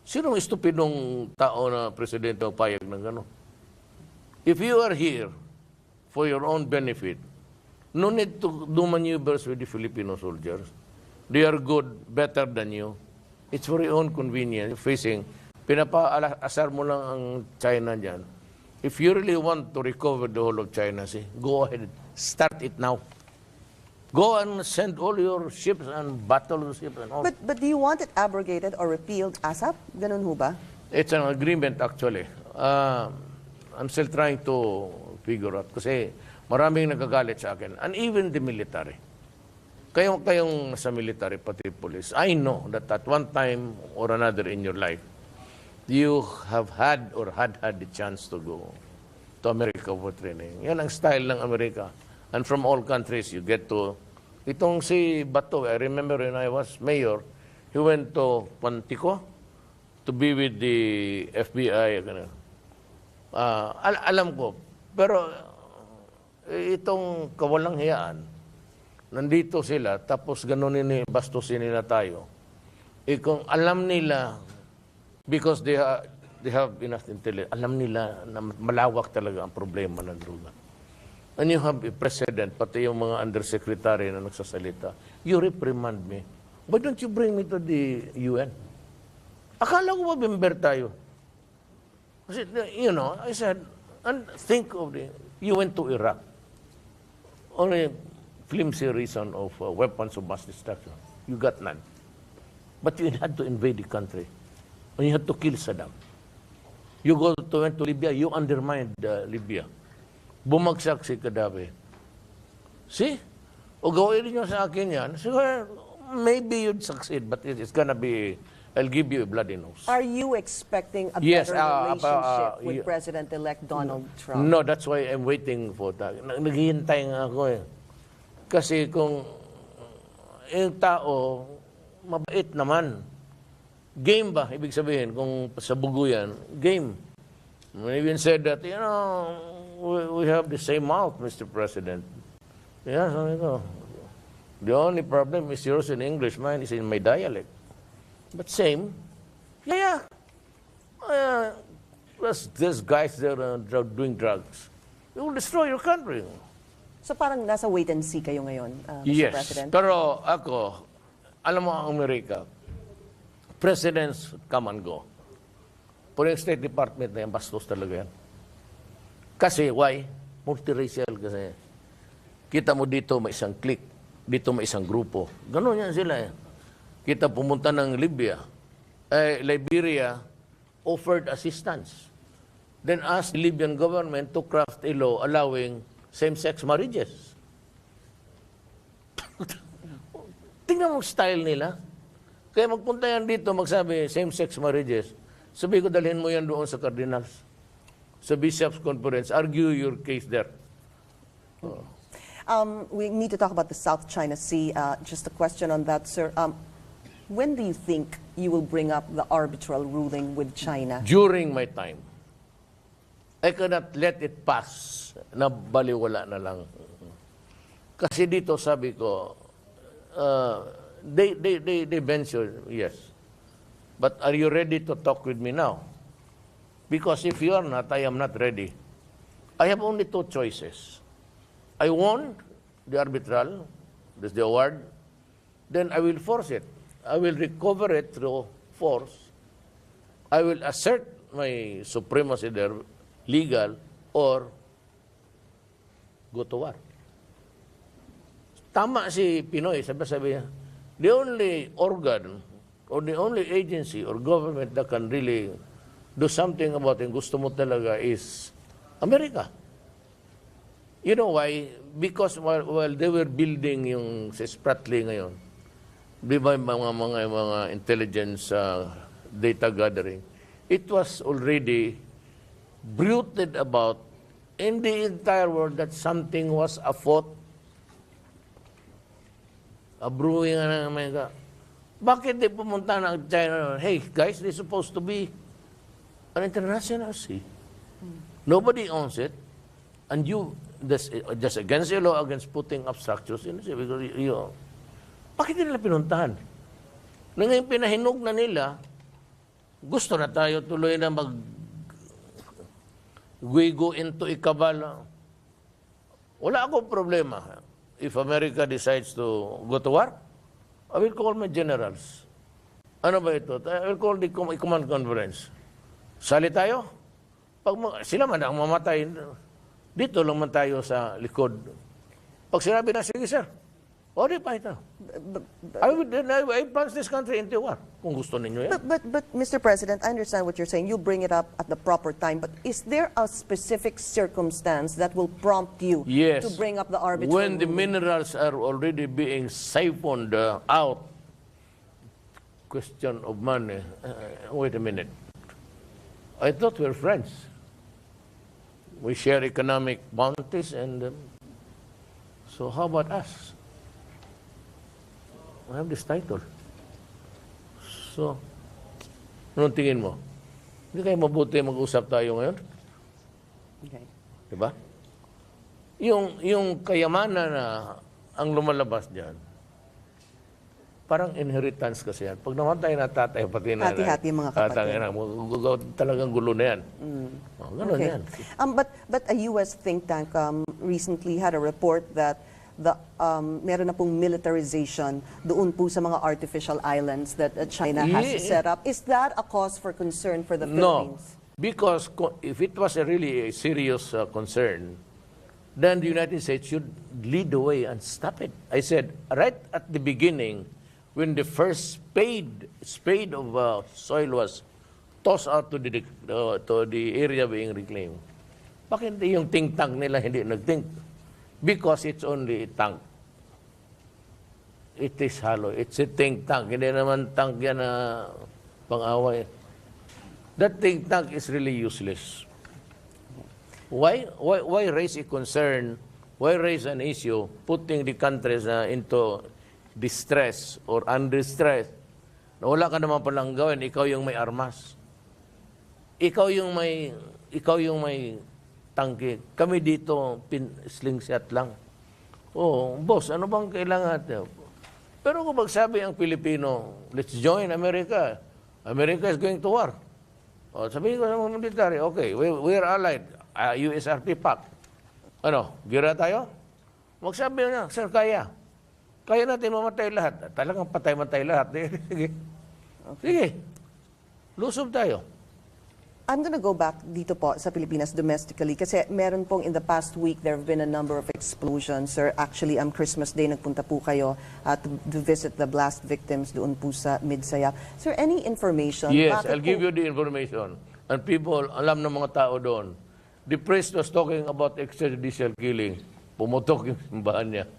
Sinong estupidong tao na presidente ang payag ng gano'n? If you are here for your own benefit, no need to do maneuvers with the Filipino soldiers. They are good, better than you. It's for your own convenience. Pinapa-asar mo lang ang China dyan. If you really want to recover the whole of China Sea, go ahead. Start it now. Go and send all your ships and battleships and all. But do you want it abrogated or repealed ASAP? Ganun ho ba? It's an agreement actually. I'm still trying to figure out kasi maraming nagagalit sa akin. And even the military. Kayong sa military, pati police, I know that at one time or another in your life, you have had or had the chance to go to America for training. Yan ang style ng Amerika. And from all countries, you get to... Itong si Bato, I remember when I was mayor, he went to Quantico to be with the FBI. Alam ko, pero itong kawalang hiyaan, nandito sila, tapos ganunin bastusin nila tayo. Kung alam nila, because they have enough intelligence, alam nila na malawak talaga ang problema ng droga. And you have a president, pati yung mga undersecretary na nagsasalita, you reprimand me. Why don't you bring me to the UN? Akala ko ba member tayo? Kasi, you know, I said, and think of you went to Iraq. Only flimsy reason of weapons of mass destruction. You got none. But you had to invade the country. And you had to kill Saddam. You went to Libya, you undermined Libya. Bumagsak si Gaddafi. See? O gawin niyo sa akin yan, siguro, maybe you'd succeed, but it's gonna be, I'll give you a bloody nose. Are you expecting a Yes, better relationship with President-elect Donald Trump? No, that's why I'm waiting for that. Naghihintay nga ako eh. Kasi kung yung tao, mabait naman. Game ba? Ibig sabihin, kung sa bugo yan, game. I even said that, you know, we have the same mouth, Mr. President. Yeah, sabi ko. The only problem is yours in English, mine is in my dialect. But same. Yeah. There's guys that are doing drugs. It will destroy your country. So parang nasa wait and see kayo ngayon, Mr. Yes. President? Pero ako, alam mo ang Amerika, presidents come and go. Pero yung State Department na yan, bastos talaga yan. Kasi, why? Multiracial kasi. Kita mo dito may isang clique, dito may isang grupo. Ganon yan sila eh. Kita pumunta ng Libya. Liberia offered assistance. Then asked the Libyan government to craft a law allowing same-sex marriages. Tingnan mo style nila. Kaya magpunta yan dito, magsabi, same-sex marriages. Sabi ko, dalhin mo yan doon sa cardinals. Sa Bishops' Conference. Argue your case there. We need to talk about the South China Sea. Just a question on that, sir. When do you think you will bring up the arbitral ruling with China? During my time. I cannot let it pass na baliwala na lang. Kasi dito sabi ko, they mentioned, yes. But are you ready to talk with me now? Because if you are not, I am not ready. I have only two choices. I won the arbitral, that's the award, then I will force it. I will recover it through force. I will assert my supremacy there, legal, or go to war. Tama si Pinoy, sabi niya, the only organ or the only agency or government that can really do something about it, gusto mo talaga, is America. You know why? Because while they were building yung si Spratly ngayon, di ba mga intelligence data gathering, it was already bruited about in the entire world that something was afoot. A brewing ng Amerika. Bakit di pumunta ng China? Hey, guys, they're supposed to be an international sea. Nobody owns it. And you, just against the law, against putting up structures in the sea. Because bakit nila pinuntahan? Na ngayon pinahinog na nila, gusto na tayo tuloy na go into ikabal. Wala akong problema. If America decides to go to war, I will call my generals. Ano ba ito? I will call the command conference. Sali tayo. Pag sila man ang mamatay, dito lang man tayo sa likod. Pag sinabi na, sige sir, o di pa ito. I plunge this country into war. Kung gusto ninyo yan. But Mr. President, I understand what you're saying. You'll bring it up at the proper time. But is there a specific circumstance that will prompt you to bring up the arbitral when the ruling? minerals are already being siphoned out? Question of money. Wait a minute. I thought we're friends. We share economic bounties and so how about us? I have this title. So, anong tingin mo? Hindi kayo mabuti mag-usap tayo ngayon? Okay. Diba? Yung kayamanan na ang lumalabas dyan, parang inheritance kasi yan. Pag namatay na tatay, pati na hati-hati mga kapatid. Talagang gulo na yan. Ganun Okay. yan. But a U.S. think tank recently had a report that meron na pong militarization doon po sa mga artificial islands that China has set up. Is that a cause for concern for the No, Philippines? because if it was a really serious concern, then the United States should lead the way and stop it. I said right at the beginning, when the first spade of soil was tossed out to the area being reclaimed, bakit yung think tank nila hindi nag-think? Because it's only a tank. It is hollow. It's a think tank. Hindi naman tank yan na pang-away. That think tank is really useless. Why raise a concern? Why raise an issue putting the countries into distress or under stress? Na wala ka naman palang gawin, ikaw yung may armas. Ikaw yung may tangke. Kami dito, slingshot lang. Oh, boss, ano bang kailangan natin? Pero kung magsabi ang Pilipino, let's join America. America is going to war. O, sabihin ko sa mga military, okay, we are allied. USRP Pact. Ano, gira tayo? Magsabi na, sir, kaya. Kaya natin mamatay lahat. Talagang patay-matay lahat. Sige. Sige. Lusob tayo. I'm going to go back dito po sa Pilipinas domestically kasi meron pong in the past week there have been a number of explosions. Sir, actually, Christmas Day nagpunta po kayo to visit the blast victims doon po sa Midsaya. Sir, any information? Yes, I'll give you the information. And people, alam ng mga tao doon. The priest was talking about extrajudicial killing. Pumutok yung simbahan niya.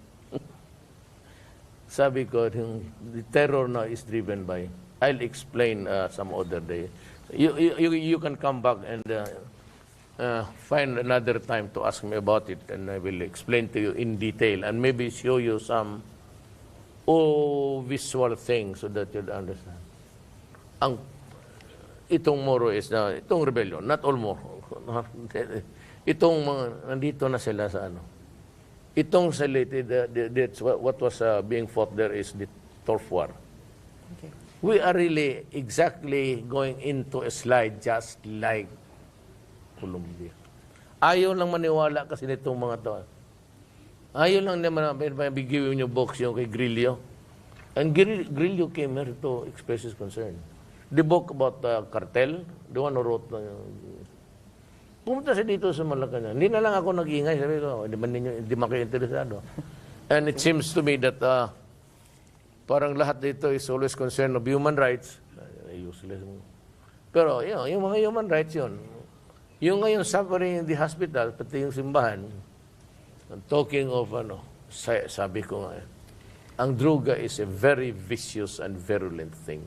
Sabi ko, the terror now is driven by, I'll explain some other day. You can come back and find another time to ask me about it, and I will explain to you in detail and maybe show you some visual things so that you'll understand. Itong Moro is itong rebellion, not all Moro. Itong mga nandito na sila sa ano. Itong that's what was being fought there is the turf war. Okay. We are really exactly going into a slide just like Colombia. Ayaw lang maniwala kasi nitong mga to. Ayaw lang naman bigyan yung box yung kay Grillo. And Grillo came here to express his concern. The book about cartel, the one who wrote pumunta siya dito sa Malacanang. Hindi na lang ako nag-ingay. Sabi ko, hindi man kayo interesado. And it seems to me that parang lahat dito is always concerned of human rights. Useless. Pero yung mga human rights yun. Yung ngayon suffering in the hospital, pati yung simbahan, talking of sabi ko nga, ang droga is a very vicious and virulent thing.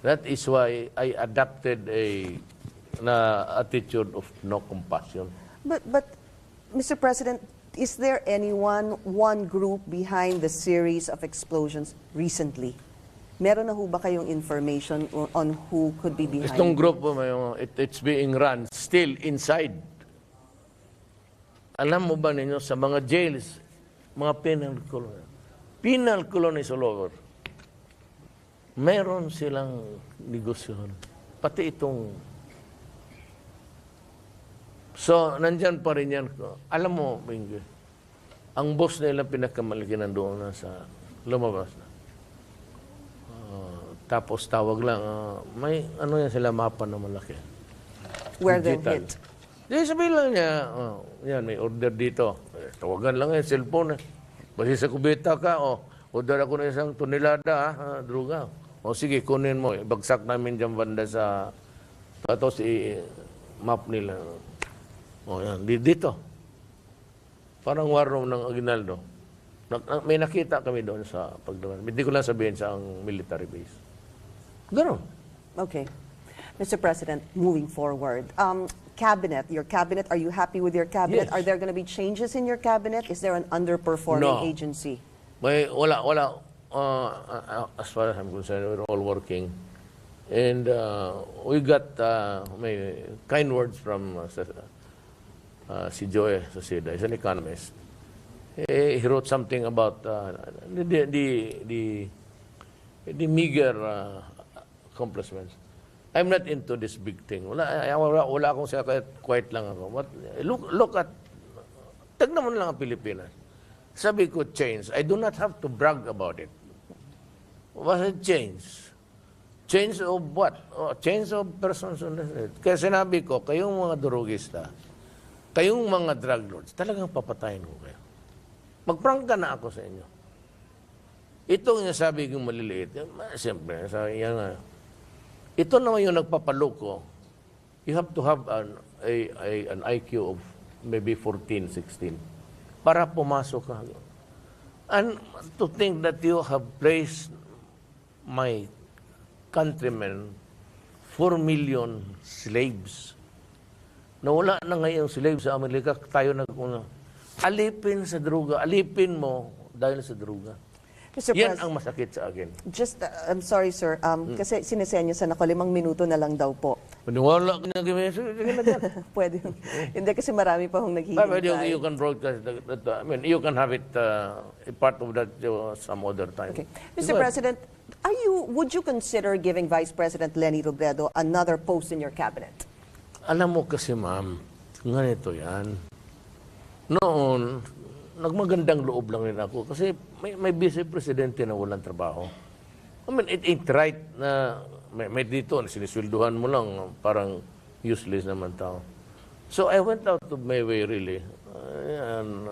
That is why I adopted a attitude of no compassion. But Mr. President, is there one group behind the series of explosions recently? Meron na ho ba kayong information on who could be behind? Itong group, it's being run still inside. Alam mo ba ninyo, sa mga jails, mga penal colonies all over, meron silang negosyon. Pati itong so, nandyan pa rin yan. Alam mo, Bingi, ang boss nila pinakamalaki nandoon na sa lumabas na. Tapos tawag lang, may yan sila mapa na malaki. Where they hit? Di sabihin lang niya, yan, may order dito. Tawagan lang yung cellphone. Basi sa kubeta ka, order ako na isang tonelada, droga. Sige, kunin mo. Bagsak namin dyan banda sa, tapos map nila. Yan, dito. Parang war room ng Aguinaldo. May nakita kami doon sa pagdaman. Hindi ko lang sabihin sa ang military base. Ganoon. Okay. Mr. President, moving forward, cabinet, your cabinet, are you happy with your cabinet? Yes. Are there going to be changes in your cabinet? Is there an underperforming agency? Wala. As far as I'm concerned, we're all working. And we got may kind words from si Joe Soseda. He's an economist. He wrote something about the meager accomplishments. I'm not into this big thing. Wala akong siya, quiet lang ako. But look at, tignan mo lang ang Pilipinas. Sabi ko, change. I do not have to brag about it. Was it change? Change of what? Oh, change of persons on the street. Kaya sinabi ko, kayong mga durugista, kayong mga drug lords, talagang papatayin ko kayo. Magprangka na ako sa inyo. Itong yung sabi kong maliliit, siyempre, yan nga. Ito naman yung nagpapaloko. You have to have an IQ of maybe 14, 16 para pumasok ka. And to think that you have placed my countrymen, 4 million slaves. Nawala na ngayon slaves sa Amerika, tayo alipin sa droga, alipin mo dahil sa droga. Mr. Yan ang masakit sa akin. Just, I'm sorry, sir, kasi sinisenyo sa nako 5 minuto na lang daw po. Paniwala ka na kami. Sige na dyan. Pwede. Hindi kasi marami pa hong But naghihintay. you can broadcast that, I mean, you can have it a part of that some other time. Okay. Mr. President, would you consider giving Vice President Leni Robredo another post in your cabinet? Alam mo kasi, ma'am, ganito yan. Noon, nagmagandang loob lang rin ako kasi may vice presidente na walang trabaho. I mean, it ain't right na may dito, siniswelduhan mo lang, parang useless naman tao. So I went out of my way really.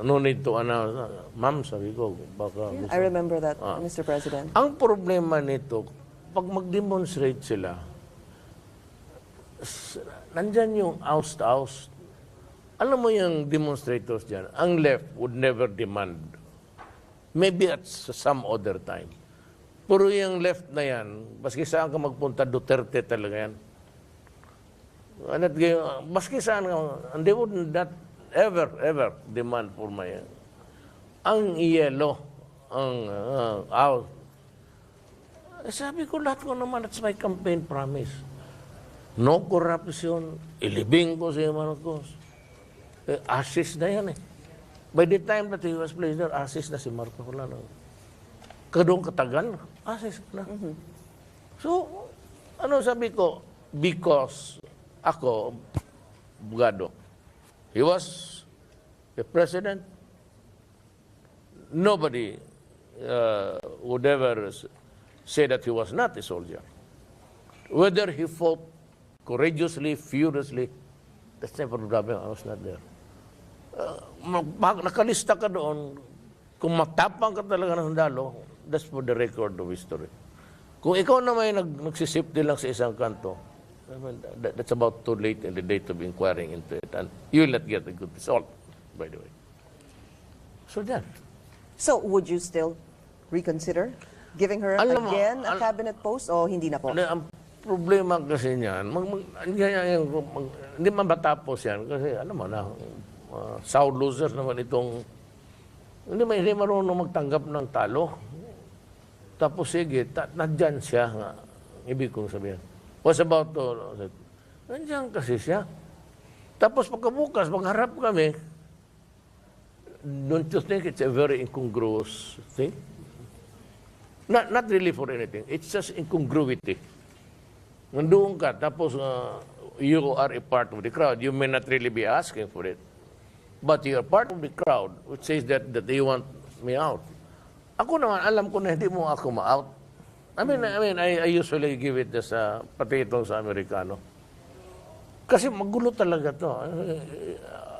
No need to announce. Ma'am, sabi ko, baka gusto. I remember that, Mr. President. Ang problema nito, pag mag-demonstrate sila, nandyan yung oust-oust. Alam mo yung demonstrators dyan, ang left would never demand. Maybe at some other time. Pero yung left na yan, baski saan ka magpunta, Duterte talaga yan. Baski saan ka, and they would not ever demand for my... Ang yellow, ang out. Sabi ko, lahat ko naman, that's my campaign promise. No corruption, ilibing ko si Marcos. Assist na yan eh. By the time that he was placed there, assist na si Marcos. Wala na. Kadong katagal, assist na. So, ano sabi ko? Because ako, bugado. He was the president. Nobody would ever say that he was not a soldier. Whether he fought courageously, furiously, that's never the problem. I was not there. Nakalista ka doon, kung matapang ka talaga ng sundalo, that's for the record of history. Kung ikaw na may nagsisipti lang sa isang kanto, I mean, that's about too late in the date of inquiring into it, and you will not get a good result, by the way. So that. So, would you still reconsider giving her again a cabinet post o hindi na po? Ang problema kasi niyan, hindi man matapos yan, kasi alam mo na, sound losers naman itong, hindi marunong magtanggap ng talo. Tapos sige, nandyan siya nga, ibig kong sabihin. Was about to, nandyan kasi siya. Tapos pagkabukas, magharap kami, don't you think it's a very incongruous thing? Not really for anything. It's just incongruity. Nandoon ka, tapos you are a part of the crowd. You may not really be asking for it. But you are part of the crowd which says that they want me out. Ako naman, alam ko na hindi mo ako ma-out. I usually give it just pati itong sa Amerikano. Kasi magulo talaga to.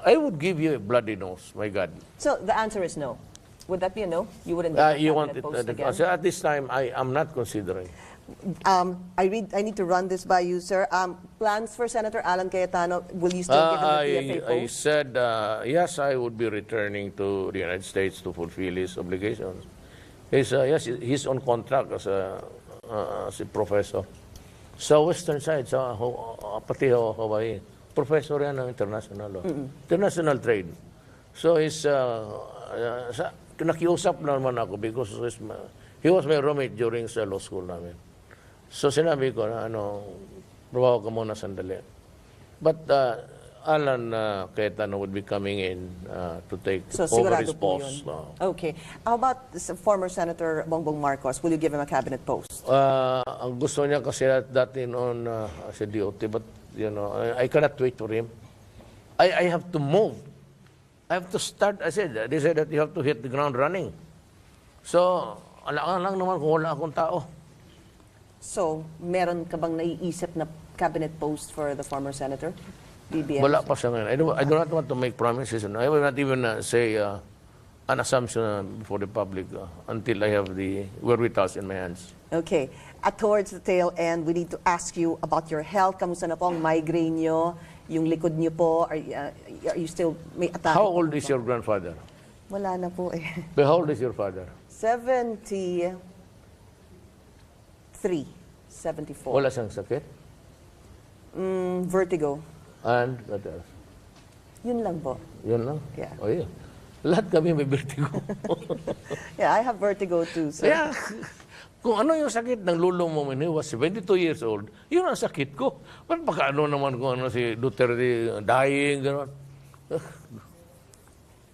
I would give you a bloody nose, my God. So, the answer is no. Would that be a no? You wouldn't You want cabinet it, post again? so at this time, I am not considering. I need to run this by you, sir. Plans for Senator Alan Cayetano, will you still give him the PFA I post? said, yes, I would be returning to the United States to fulfill his obligations. Yes, he's on contract as a professor. Sa western side, pati Hawaii, professor yan ng international law. International trade. So nakiusap naman ako because he was my roommate during sa law school namin. So sinabi ko na trabaho ka muna sandali. But Alan Cayetano would be coming in to take over his post. Okay. How about former Senator Bongbong Marcos? Will you give him a cabinet post? Ang gusto niya kasi dati noon sa DOT, but I cannot wait for him. I have to move I have to start, I said, they said that you have to hit the ground running. So, alaan lang naman kung wala akong tao. So, meron ka bang naiisip na cabinet post for the former senator? BBM? Wala pa sa ngayon. I do not want to make promises. I will not even say an assumption before the public until I have the wherewithal in my hands. Okay. At towards the tail end, we need to ask you about your health. Kamusta na po ang migraine nyo? Yung likod nyo po? Are you still may attack? How old is your grandfather? Wala na po eh. But how old is your father? 73. 74. Wala siyang sakit? Vertigo. And what else? Yun lang po. Yun lang? Yeah. Oh, yeah. Lahat kami may vertigo. Yeah, I have vertigo too, sir. Kaya, kung ano yung sakit ng lulo mo when he was 72 years old, yun ang sakit ko. Ba't baka ano naman kung ano si Duterte dying, gano'n.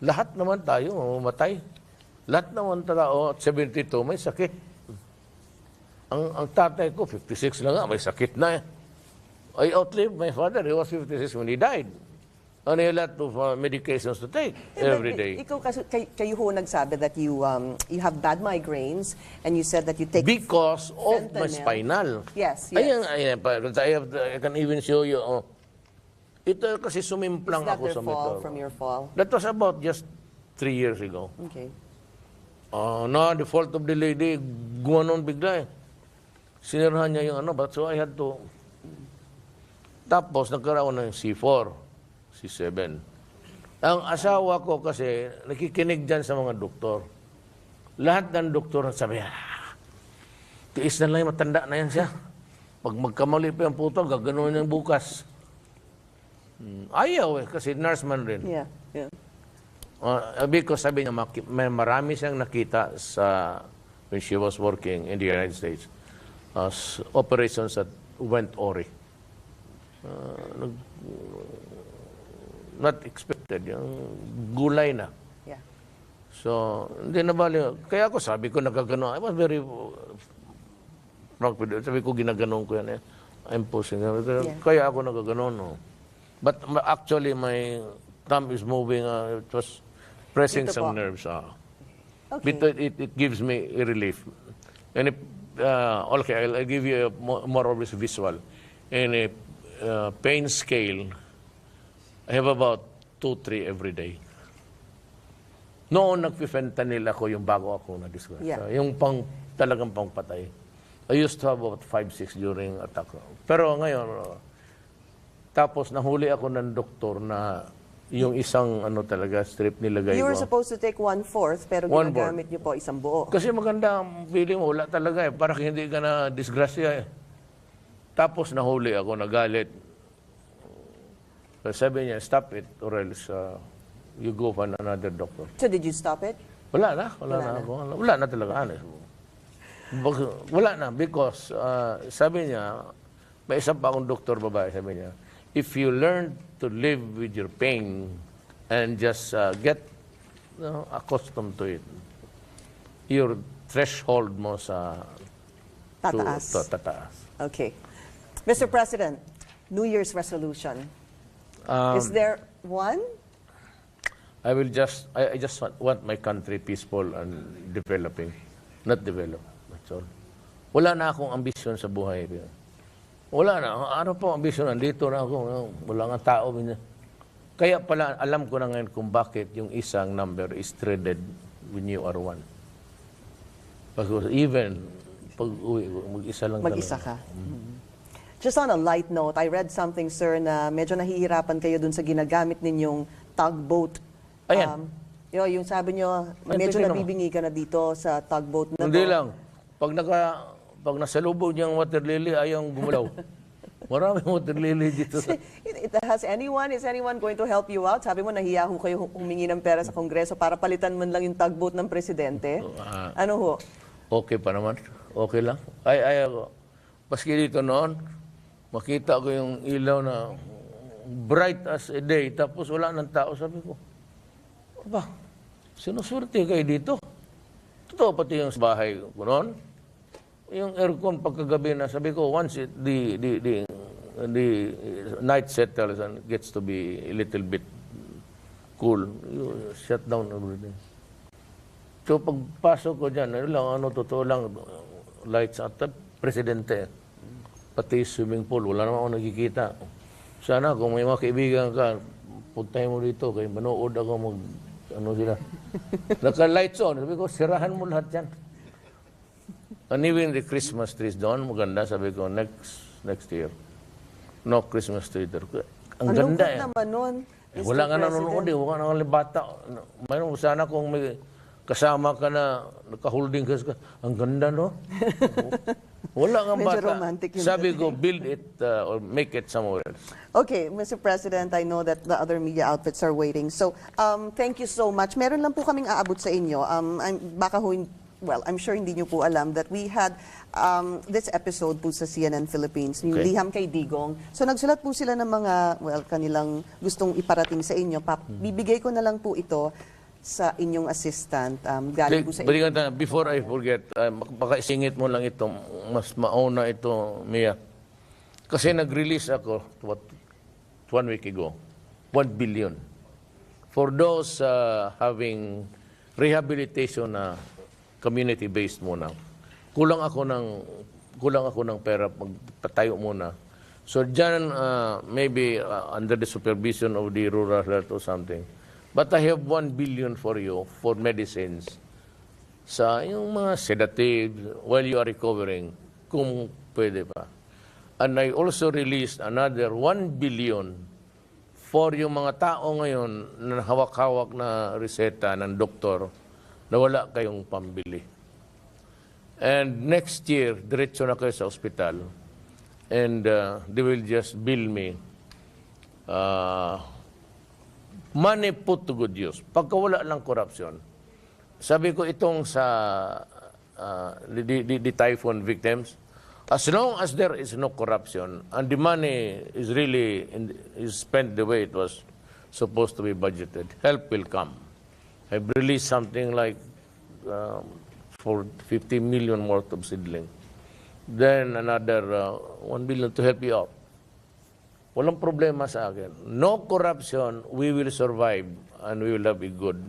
Lahat naman tayo mamatay. Lahat naman tao at 72 may sakit. Ang tatay ko, 56 lang nga, may sakit na. I outlived my father. He was 56 when he died. And he had a lot of medications to take every day. Ikaw kayo ho nagsabi that you have bad migraines and you said that you take Because of my fentanyl. spinal. Yes, Ayan, yes. ayan, I can even show you. Ito kasi Is sumimplang that ako their sa fall motor. from your fall? That was about just 3 years ago. Okay. No, the fault of the lady, gumanon bigla eh. Sinirahan niya yung but so I had to. Tapos nagkaroon ng C4, C7. Ang asawa ko kasi, nakikinig dyan sa mga doktor. Lahat ng doktor sabi, tiis na lang, matanda na yan siya. Pag magkamali pa yung puto, gaganon niyang bukas. Ayaw eh, kasi nurse man rin. Yeah, yeah. Because sabi niya, may marami siyang nakita sa when she was working in the United States. Operations that went awry. Not expected. Yung gulay na. Yeah. So, hindi na bali. Kaya ako sabi ko nagagano. I was very confident. Sabi ko ginaganon ko yan eh. I'm pushing. Kaya ako nagaganon. No. But actually, my thumb is moving. It was pressing Ito some po. nerves. Okay. But it gives me a relief. And okay, I'll give you a more obvious visual. In a pain scale, I have about 2-3 every day. Noon, nagpi-fentanyl ako yung bago ako na-discuss. Yeah. Yung talagang pangpatay. I used to have about 5-6 during attack. Pero ngayon, tapos nahuli ako ng doktor na yung isang talaga strip nilagay You were ko. supposed to take 1/4 pero One-fourth. ginagamit niyo po isang buo. Kasi maganda ang feeling mo, wala talaga eh. Parang hindi ka na disgrasya eh. Tapos nahuli ako, nagalit. Sabi niya, stop it or else you go find another doctor. So did you stop it? Wala na ako. Wala na talaga. Wala na because sabi niya, may isa pa akong doktor babae, sabi niya, if you learn to live with your pain and just get accustomed to it, your threshold mo sa Tataas. tataas. Okay. Mr. President, New Year's resolution. Is there one? I just want my country peaceful and developing, not develop. That's all. Wala na akong ambisyon sa buhay. Wala na. Ano po ambisyon? Nandito na ako. Wala nga tao. Kaya pala, alam ko na ngayon kung bakit yung isang number is threaded when you are one. Because even pag uwi, mag-isa lang Mag-isa talaga. ka. Just on a light note, I read something, sir, na medyo nahihirapan kayo dun sa ginagamit ninyong tugboat. Ayan. Yung sabi nyo, medyo tingnan mo. nabibingi ka na dito sa tugboat na Hindi to. lang. Pag nasalubog niyang water lily, ayaw gumulaw. Maraming water lily dito. Is anyone going to help you out? Sabi mo, nahiya ho kayo humingi ng pera sa Kongreso para palitan man lang yung tugboat ng presidente. Ano ho? Okay pa naman. Okay lang. Paski dito noon, makita ko yung ilaw na bright as a day, tapos wala ng tao. Sabi ko, aba, sinuswerte kayo dito. Totoo pati yung bahay ko noon. Yung aircon pagkagabi na, sabi ko, once the night settles and gets to be a little bit school, you shut down everything. So pagpasok ko dyan, totoo lang, lights at presidente, pati swimming pool, wala naman ako nakikita. Sana kung may mga kaibigan ka, puntahin mo dito, kaya manood ako sila. Naka-lights on, sabi ko, sirahan mo lahat yan. And even the Christmas trees doon, maganda, sabi ko, next year. No Christmas tree there. Ang ganda eh. naman nun, Mr. Wala nga President. nanonood eh, wala nga bata. Mayroon sana kung may kasama ka na naka-holding ka, ang ganda no? Wala nga Medyo bata. romantic yung Sabi ko, build it or make it somewhere else. Okay, Mr. President, I know that the other media outfits are waiting. So, thank you so much. Meron lang po kaming aabot sa inyo. I'm sure hindi nyo po alam that we had this episode po sa CNN Philippines, yung Okay. Liham kay Digong. So, nagsulat po sila ng mga, kanilang gustong iparating sa inyo. Bibigay ko na lang po ito sa inyong assistant. Galing po sa inyo. Before I forget, baka isingit mo lang ito, mas mauna ito, Mia. Kasi nag-release ako, 1 week ago, 1 billion. For those having rehabilitation na community-based muna, kulang ako ng pera, pagpatayo muna. So dyan, maybe under the supervision of the rural health or something, but I have 1 billion for you for medicines sa yung mga sedatives while you are recovering, kung pwede pa. And I also released another 1 billion for yung mga tao ngayon na hawak-hawak na reseta ng doktor na wala kayong pambili. And next year, diretso na kayo sa ospital and they will just bill me money put to good use. Pagka wala lang corruption. Sabi ko itong sa the typhoon victims, as long as there is no corruption and the money is really is spent the way it was supposed to be budgeted, help will come. I've released something like for 50 million worth of seedling. Then another 1 billion to help you out. Walang problema sa akin. No corruption, we will survive and we will have a good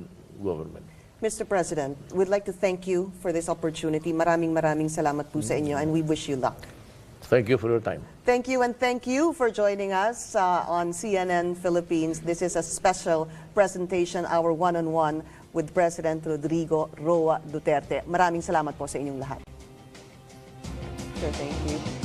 government. Mr. President, we'd like to thank you for this opportunity. Maraming salamat po sa inyo and we wish you luck. Thank you for your time. Thank you, and thank you for joining us on CNN Philippines. This is a special presentation, our one-on-one with President Rodrigo Roa Duterte. Maraming salamat po sa inyong lahat. Sir, thank you.